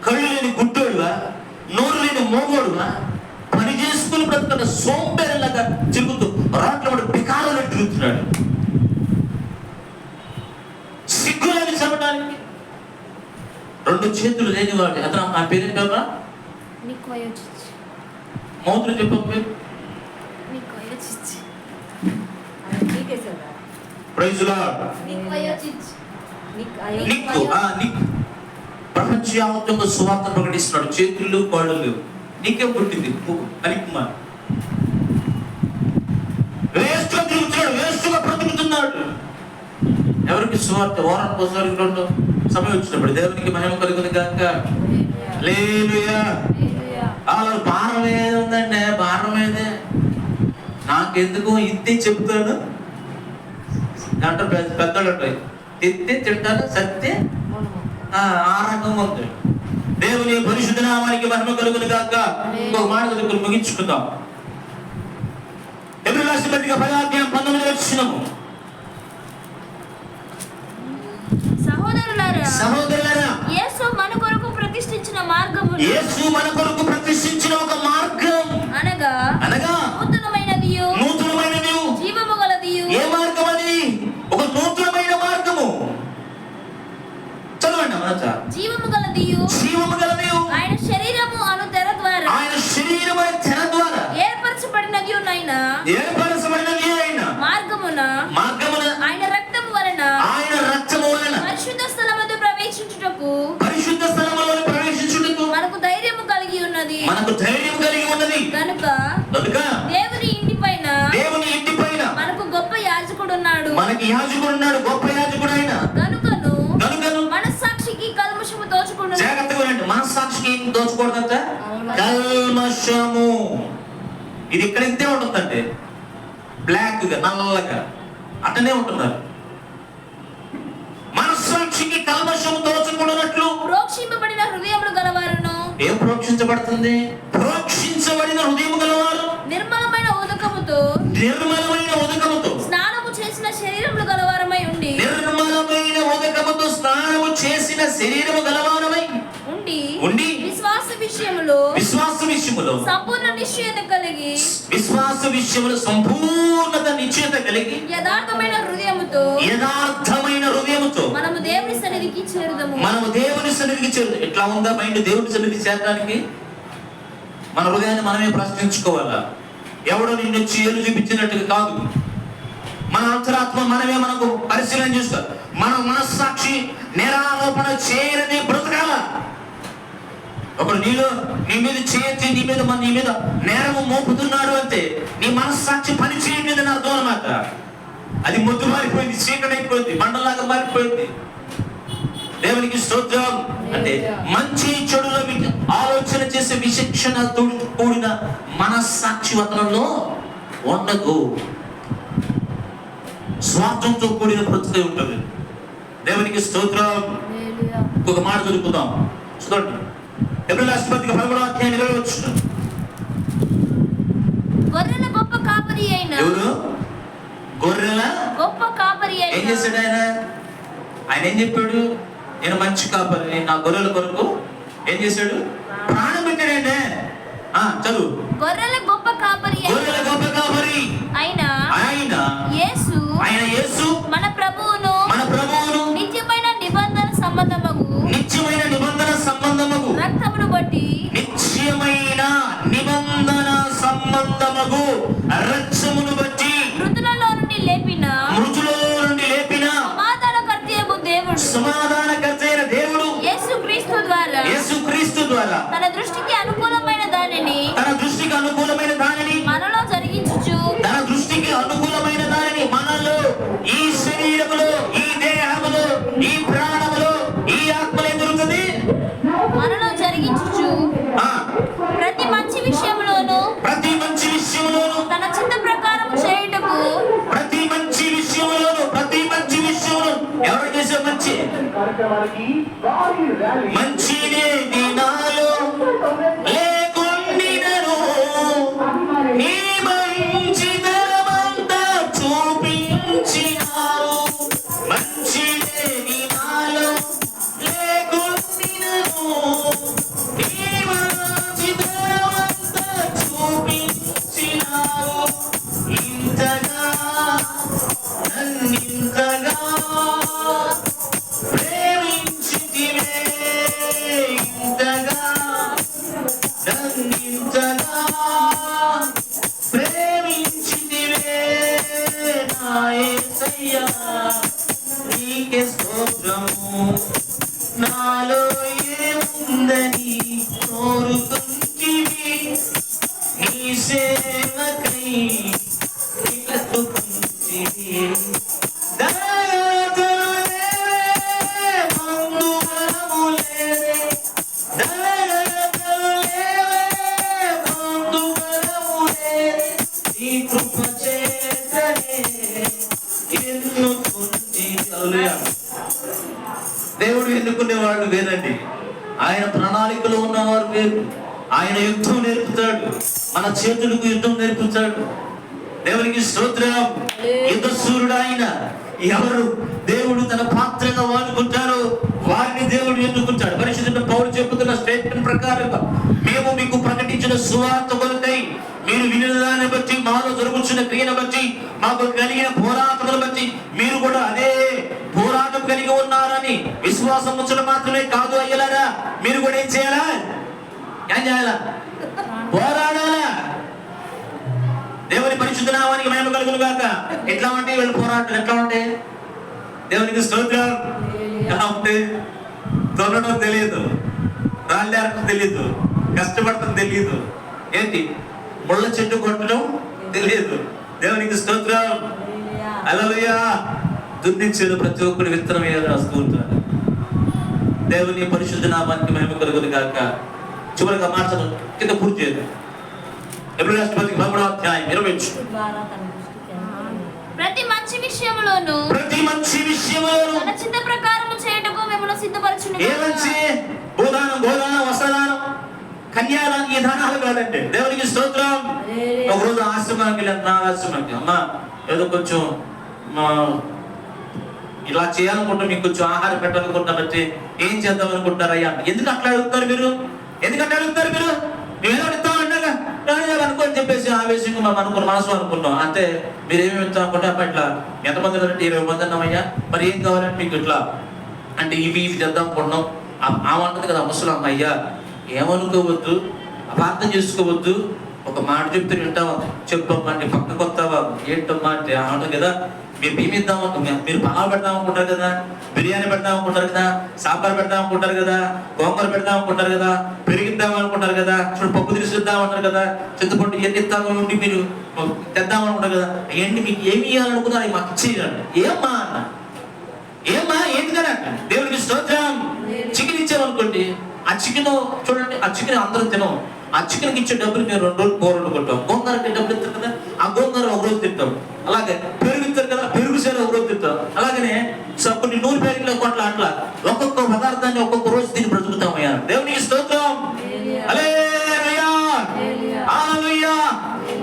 కళ్ళు లేని గుడ్డోడువా, నోరు లేని మోగోడువా, పని చేసుకుని బ్రతుకున్న సోంబేరలాగా తిరుగుతూ రాట్ల బికారులు తిరుగుతున్నాడు. సిగ్గులేని చదవడానికి రెండు చేతులు లేనివాడు. అతను నా పేరు కదా మౌతులు చెప్ప పేరు. Praise Lord. ప్రపంచవ్యాప్తంగా సువార్త ప్రకటిస్తున్నాడు. చేతులు కాళ్ళు లేవు, నీకే పుట్టింది పనికిమా వేస్ట్గా తిరుగుతున్నాడు, వేస్ట్గా బ్రతుకుతున్నాడు. ఎవరికి సువార్త వారానికి ఒకసారి రెండు సమయం వచ్చినప్పుడు దేవునికి మహిమ కలుగుతుంది గాక. హల్లెలూయా. అలా భారం ఏది ఉందండి, భారం ఏదే నాకెందుకు ఇత్తి చెప్తాను అంటే పెద్దలు ఎత్తి తింటాను సత్తే ఆ రకంగా ఉంది. దేవుని పరిశుద్ధ నామానికి మహిమ కలుగును గాక. ఇంకొక మాట దగ్గర ముగించుకుందాం. ఎబ్రీ రాసిన పత్రిక 10:19 సహోదరులారా, యేసు మన కొరకు ప్రతిష్ఠించిన మార్గము, యేసు మన కొరకు ప్రతిష్ఠించిన ఒక మార్గం అనగా నూతనమైనదియు జీవము గలదియు. ఏ మార్గం అది? ఒక నూతనమైన మార్గము. చదవండి అన్నమాట. జీవము గలదియు ఆయన శరీరము అను తెర ద్వారా, ఆయన శరీరము అను తెర ద్వారా ఏర్పరచబడినది అయిన మార్గమున ఆయన రక్తము వలన పరిశుద్ధ స్థలమందు ప్రవేశించుటకు మనకు ధైర్యము కలిగి ఉన్నది. కనుక దేవుని ఇంటి పైన మనకు గొప్ప యాజకుడు ఉన్నాడు. గొప్ప యాజకుడు ఆయన. కనుకను మనస్సాక్షికి కల్మషము దోచుకున్న జాగ్రత్తగా ఉండండి. మనస్సాక్షికి ఏం దోచుకోవడంట? కల్మషము. ఇది ఇక్కడ ఇంతే ఉంటుందంటే బ్లాక్ గా నల్లగా అట్టనే ఉంటున్నారు. మనస్సాక్షికి కల్మషము దోచుకున్నట్లు ప్రోక్షింపబడిన హృదయములు గలవారును. ఏం ప్రోక్షించబడుతుంది? ప్రోక్షించబడిన హృదయము గలవారు నిర్మలమైన ఉదకముతో స్నానము చేసిన శరీరములు గలవారమై ఉండి, నిర్మలమైన ఉదకముతో స్నానము చేసిన శరీరము గలవారమై ఉండి విశ్వాస విషయములో సంపూర్ణ నిశ్చయత కలిగి యథార్థమైన హృదయముతో మనము దేవుని సన్నిధికి చేరుదాము. ఎట్లా ఉందా మైండ్ దేవుని సన్నిధికి చేరడానికి? మన హృదయాన్ని మనమే ప్రశ్నించుకోవాలా. ఎవడో నిన్ను వచ్చి ఏలు చూపించినట్టుగా కాదు. మన అంతరాత్మ మనమే మనకు పరిశీలన చేసుకోవాలి. మన మనస్సాక్షి నేరారోపణ చేయరని బ్రతకాల. ఒకడు నీ మీద చేయొచ్చి నీ మీద నేరము మోపుతున్నాడు అంటే నీ మనస్సాక్షి పని చేయట్లేదని అర్థం అన్నమాట. అది మొద్దు మారిపోయింది, చీకటి అయిపోయింది, బండలాగా మారిపోయింది. దేవునికి స్తోత్రం. అంటే మంచి చెడుల ఆలోచన చేసే విచక్షణతో కూడిన మనస్సాక్షి వదనంలో ఉండదు. స్వార్థంతో కూడిన బ్రతుకై ఉంటుంది. దేవునికి స్తోత్రం. ఇంకొక మాట చదువుకుందాం, చూడండి. ఎబ్రీ రాసిన పత్రిక 11:20. గొర్రెల గొప్ప కాపరి అయిన ఎవరు? గొర్రెల గొప్ప కాపరి అయిన ఏం చేశాడు ఆయన? ఏం చెప్పాడు? నేను మంచి కాపరి, నా గొర్రెల కొరకు ఏం చేశాడు? ప్రాణం పెట్టాడండి. చదువు. గొర్రెల గొప్ప కాపరి ఆయన యేసు మన ప్రభువును నిత్యమైన నిబంధన సంబంధమగు రక్తమును బట్టి మృతులలో నుండి లేపిన సమాధానకర్త అయిన దేవుడు యేసుక్రీస్తు ద్వారా తన దృష్టికి అనుకూలమైన దానిని మనలో జరిగించుచు మనలో, ఈ శరీరములో, ఈ దేహములో, ఈ ప్రాణములో, ఈ ఆత్మలో ఏం జరుగుతుంది? మనలో జరిగించుచు ప్రతి మంచి విషయములోను తన చిత్త ప్రకారం చేయుటకు ప్రతి మంచి విషయములోను ఎవరు చేసే మంచినే నాలో లేకుండినను నీ మంచితనమంతా చూపించినావు. మంచినే నాలో లేకుండినను నీ మంచితనమంతా చూపించినావు. ఇంతగా నన్నింతగా ప్రేమించితివే, ఇంతగా నన్నింతగా ప్రేమించితివే నా యేసయ్యా, నీకే స్తోత్రము. నాలో ఏముందని కోరుకుంటివి, నీ సేవకై బ్రతుకుంటివి. దేవుడు ఎన్నుకునేవాడు వేరండి. ఆయన ప్రణాళికలో ఉన్నవారు వేరు. ఆయన యుద్ధం నేర్పుతాడు, మన చేతులకు యుద్ధం నేర్పుతాడు. దేవునికి స్తోత్రం. యుద్ధశూరుడు ఆయన. ఎవరు దేవుడు తన పాత్రగా వాడుకుంటారో వారిని దేవుడు ఎన్నుకుంటాడు. పరిశుద్ధ పౌలు చెబుతున్న స్టేట్మెంట్ ప్రకారంగా మేము మీకు ప్రకటించిన సువార్త కొరకై మీరు వినిన దాన్ని బట్టి, మాలో జరుగుతున్న క్రియను బట్టి, మాకు కలిగిన పోరాటములను బట్టి మీరు కూడా అదే పోరాటం కలిగి ఉన్నారని విశ్వాసం ఉంచడం మాత్రమే కాదు అయ్యలారా, మీరు కూడా ఏం చేయాలా? పోరాడాలా? దేవుని పరిశుద్ధ నామానికి మహిమ కలుగును గాక. ఎట్లా ఉంటే వీళ్ళు పోరాటం ఎట్లా ఉంటే? దేవునికి స్తోత్రం. ఎలా ఉంటే? తొలడం తెలియదు, రాళ్ళేరడం తెలియదు, కష్టపడటం తెలియదు, ఏంటి ముళ్ళ చెట్టు కొట్టడం తెలియదు. దేవునికి స్తోత్రం. హల్లెలూయా. దున్నించేది ప్రతి ఒక్కరి విత్తనం రాస్తూ ఉంటారు. దేవుని పరిశుద్ధ నామానికి మహిమ కలుగును గాక. చివరిగా మార్చడం కింద పూర్తి చేయదు. ప్రతి మంచి విషయములోను తన చిత్త ప్రకారము చేయుటకు మిమ్మల్ని సిద్ధపరచును. ఏ మంచి? భూదానం, వస్త్రదానం, కన్యాదానం, ఈ దానాలు కాదండి. దేవునికి స్తోత్రం. ఒకరోజు ఆశ్రమానికి నా ఆశ్రమానికి అమ్మా ఏదో కొంచెం ఇలా చేయాలనుకుంటా, మీకు కొంచెం ఆహారం పెట్టాలనుకుంటా, బట్టి ఏం చేద్దాం అనుకుంటారయ్యా? ఎందుకు అట్లా అడుగుతారు మీరు? ఏదో ఇస్తామన్నాగా అనుకోని చెప్పేసి ఆవేశంగా మనం మనసు అనుకున్నాం. అంటే మీరు ఏమేమి ఇస్తాం అనుకుంటే అట్లా ఎంతమంది అంటే 20 మంది అన్నామయ్యా, మరి ఏం కావాలంటే మీకు ఇట్లా అంటే ఇవి చేద్దాం అనుకున్నాం. ఆమంటది కదా ముసలమ్మ, అయ్యా ఏమనుకోవద్దు, అపార్థం చేసుకోవద్దు, ఒక మాట చెప్తే వింటావా? చెప్పమ్మా అంటే పక్కకు వస్తావా? ఏంటమ్మా అంటే అవును కదా, మీరు బియ్యం మీరు పలావ్ పెడదాం అనుకుంటారు కదా, బిర్యానీ పెడదాం అనుకుంటారు కదా, సాంబార్ పెడదాం అనుకుంటారు కదా, గోంగూర పెడదాం అనుకుంటారు కదా, పెరిగిద్దాం అనుకుంటారు కదా, చూడు పప్పు తీసుకొద్దాం అంటారు కదా, చింతపండు ఎన్ని ఇస్తాము నుండి మీరు తెద్దాం అనుకుంటారు కదా. ఏంటి మీకు ఏమి ఇవ్వాలనుకున్నారు? మాకు ఇచ్చేయాలండి. ఏమ్మా అన్న, ఏమ్మా ఏంటి కదా అంట. దేవుడికి స్తోత్రం. చికెన్ ఇచ్చామనుకోండి, ఆ చికెన్ చూడండి, ఆ చికెన్ అందరూ తినం. ఆ చికెన్కి ఇచ్చే డబ్బులు మేము 2 రోజులు కూరలు కొంటాం. గోంగూరకి డబ్బులు ఇస్తారు కదా, ఆ గోంగూర ఒక రోజు తింటాం. అలాగే పెరుగు ఇస్తారు కదా, పెరుగు సేర ఒక రోజు తింటాం. అలాగనే కొన్ని నూనె ప్యాకెట్లో కొట్ల అట్లా ఒక్కొక్క పదార్థాన్ని ఒక్కొక్క రోజు తిని బ్రతుకుతామయ్యా. దేవునికి స్తోత్రం. హల్లెలూయా. హల్లెలూయా.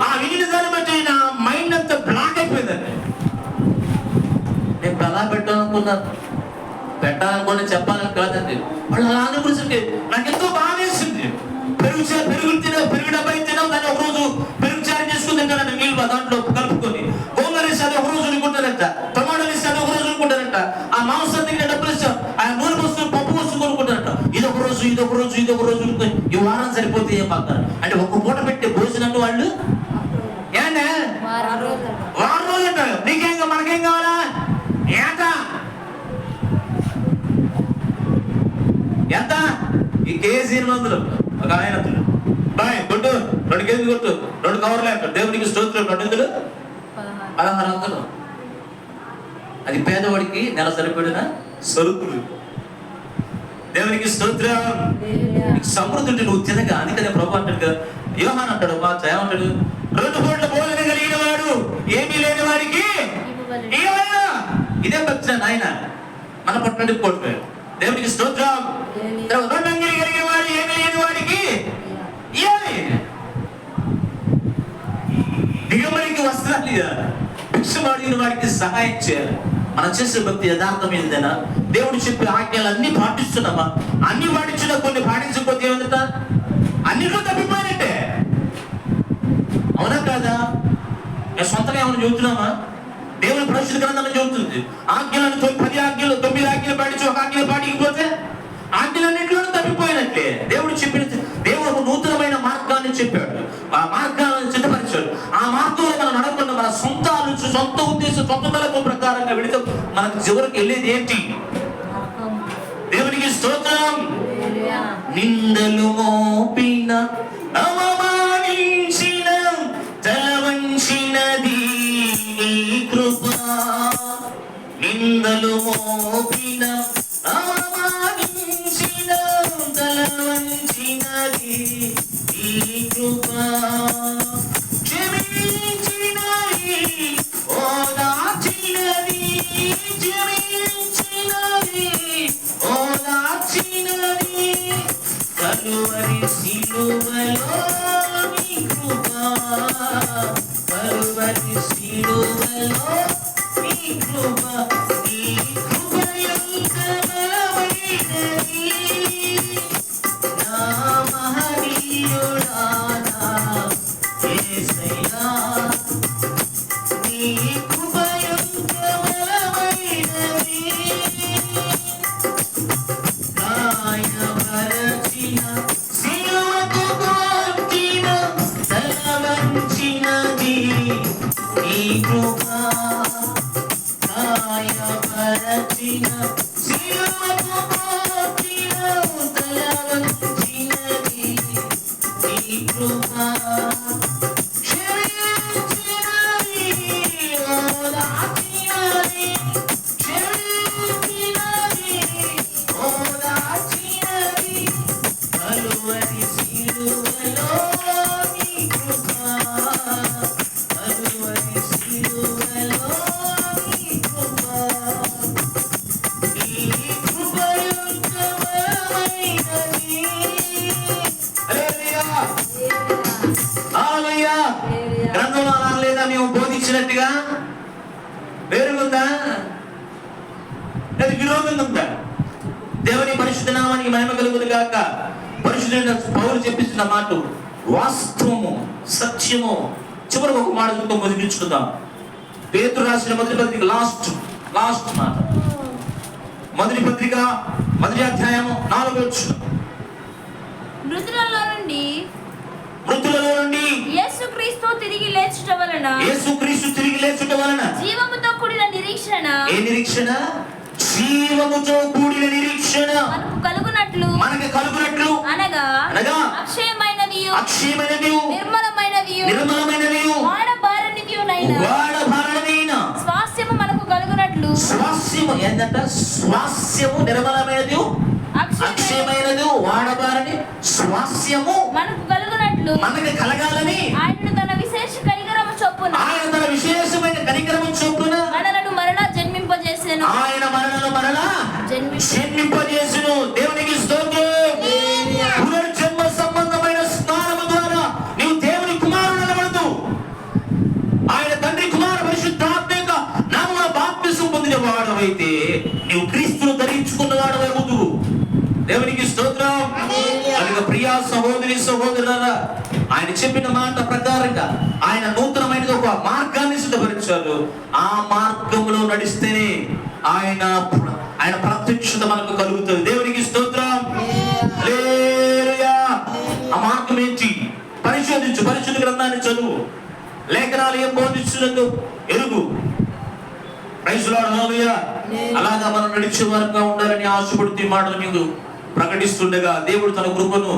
ఆ వినిన దాన్ని బట్టి నా మైండ్ అంతా బ్లాక్ అయిపోయిందండి. నేను ఎలా పెట్టాలనుకున్నాను, పెట్టాలనుకుని చెప్పాలని కాదండి. వాళ్ళు అలా అనుకునేసరికి నాకు ఎంతో బాగా వేసింది. పెరుగు డబ్బా తినాం, దాన్ని ఒక రోజు పెరుగు చారు చేసుకుని తింటారంట, నీళ్ళు దాంట్లో కలుపుకొని. గోంగూర వేసి అది ఒక రోజు అనుకుంటారంట, టమాటో వేసి అది ఒక రోజు అనుకుంటారంట, ఆ మాంసం తింటే డబ్బులు ఇస్తాం, ఆ నూనె వస్తువులు పప్పు వస్తువులు కొనుక్కుంటారంట. ఇదొక రోజు ఈ వారం సరిపోతే ఏం పడతారు అంటే ఒక్క పూట పెట్టే భోజనాన్ని వాళ్ళు ఏంటే వారం రోజులు అంటారు. నీకేం మనకేం కావాలా ఏట ఎంత? ఈ కేజీ 800 ఒక ఆయన బాయ్ కొట్టు, 2 కేజీలు కొట్టు, 2 కవర్లు అంటారు. దేవునికి స్తోత్రం. 2 1600. అది పేదవాడికి నెల సరిపడిన సరుకులు. దేవునికి స్తోత్రం. సమృద్ధి ఉంటే నువ్వు తినగా అందుకనే ప్రభు అంటాడు కదా, యోహాన్ అంటాడు, మా ఏమంటాడు, 2 పూట్ల భోజనం కలిగిన వాడు ఏమీ లేని వాడికి ఇవ్వవలెను. ఇదే భక్తి నాయన మన పట్టణం కొట్టాడు. దేవునికి స్తోత్రం. 2 అంగిలి కలిగిన వాడు ఏమీ లేని వాడికి ఇవ్వాలి. దిగమరికి వస్త్రాలు ఇవ్వాలి. భిక్షమాడిన వాడికి సహాయం చేయాలి. మనం చేసే భక్తి యథార్థమైనదేనా? దేవుడు చెప్పే ఆజ్ఞలు అన్ని పాటిస్తున్నామా? అన్ని పాటించినా కొన్ని పాటించకపోతే ఏమంట? అన్నిట్లో తప్పిపోయినట్టే. అవునా కాదా? నేను సొంతంగా ఏమైనా చెబుతున్నామా? దేవుని పరిశుద్ధ గ్రంథం చెబుతుంది, ఆజ్ఞలను 10 ఆజ్ఞలు 9 ఆజ్ఞలు పాటించి 1 ఆజ్ఞలు పాటించకపోతే ఆజ్ఞలన్నింటిలోనూ తప్పిపోయినట్లే. దేవుడు ఒక నూతనమైన మార్గాన్ని చెప్పాడు, ఆ మార్గాలను సిద్ధపరిచాడు. ఆ మార్గంలో మనం నడకుండా మన సొంత ఆలోచన, సొంత ఉద్దేశం, సొంత తలపు ప్రకారంగా వెళితే మనకు చివరికి వెళ్ళేది ఏంటి? దేవునికి స్తోత్రం. నిందలు మోపిన అవమానించిన తలవంచినది నీ కృప. నిందలు మోపిన అవమానించిన తలవంచినది నీ కృప. క్షమించినది ఓదార్చినది, క్షమించినది ఓదార్చినది కలువరి సిలువలో నీ కృప. కలువరి సిలువలో నీ కృప. నీ కృప ఎంత బలమైనది నా మహనీయుడా నా యేసయ్యా. నీ కృప ఎంత బలమైనది గాయపరచిన సిలువకు కొట్టిన తలవంచినది నీ కృప. గాయపరచిన సిలువకు కొట్టిన తలవంచినది నీ కృప. క్షమించినది ఓదార్చినది, క్షమించినది ఓదార్చినది కలువరి సిలువలో నీ కృప. కలువరి సిలువలో నీ కృప. నీ కృప ఎంత బలమైనది. హల్లెలూయా, హల్లెలూయా. గ్రంథంలో అలా లేదా? మేము బోధించినట్టుగా వేరుగుందా? లేదా విరోధంగా ఉందా? దేవుని పరిశుద్ధ నామానికి మహిమ కలుగును గాక. పరిశుద్ధుడైన పౌలు చెప్పిస్తున్న మాట వాస్తవము, సత్యము. చివరికి ఒక మాట ముగించుకుందాం. పేతురు రాసిన మొదటి పత్రిక లాస్ట్ మాట. మొదటి పత్రిక 1వ అధ్యాయము 4వ వచనం. మృతులలో నుండి యేసుక్రీస్తు తిరిగి లేచుట వలన జీవముతో కూడిన నిరీక్షణ. ఏ నిరీక్షణ? జీవముతో కూడిన నిరీక్షణ మనకు కలుగునట్లు అనగా అక్షయమైనదియు నిర్మలమైనదియు వాడబారనిదియునైన స్వాస్యము మనకు కలుగునట్లు. స్వాస్యము ఏంటంట? స్వాస్యము నిర్మలమైనది, అక్షయమైనది, వాడబారని స్వాస్యము మనకు కలుగునట్లు, మనకు కలగాలని ఆయన తన విశేషమైన కనికరము చొప్పున మనలను మరలా జన్మింపజేసెను. ఆయన మనలను మరలా జన్మింపజేసెను. దేవునికి స్తోత్రం. పునర్జన్మ సంబంధమైన స్నానము ద్వారా నీవు దేవుని కుమారుడనబడదు. ఆయన తండ్రి కుమార పరిశుద్ధాత్మ నామమున బాప్తిసం పొందిన వాడవైతే నీవు క్రీస్తును ధరించు దేవునికి స్తోత్రం. కనుక ప్రియా సహోదరి సహోదరులారా, ఆయన చెప్పిన మాట ప్రకారంగా ఆయన నూతనమైన ఒక మార్గాన్ని సిద్ధపరిచారు. ఆ మార్గంలో నడిస్తేనే ఆయన ప్రత్యక్షత మనకు కలుగుతుంది. దేవునికి స్తోత్రం. హల్లెలూయా. ఆ మార్గం ఏంటి? పరిశోధించు, పరిశుద్ధ గ్రంథాన్ని చదువు, లేఖనాలు ఏం బోధించున్నదో ఎరుగు. Praise Lord. హల్లెలూయా. అలాగా మనం నడిచే వారంగా ఉండాలని ఆశపడుతూ ఈ మాటలు మీకు ప్రకటిస్తుండగా దేవుడు తన కృపను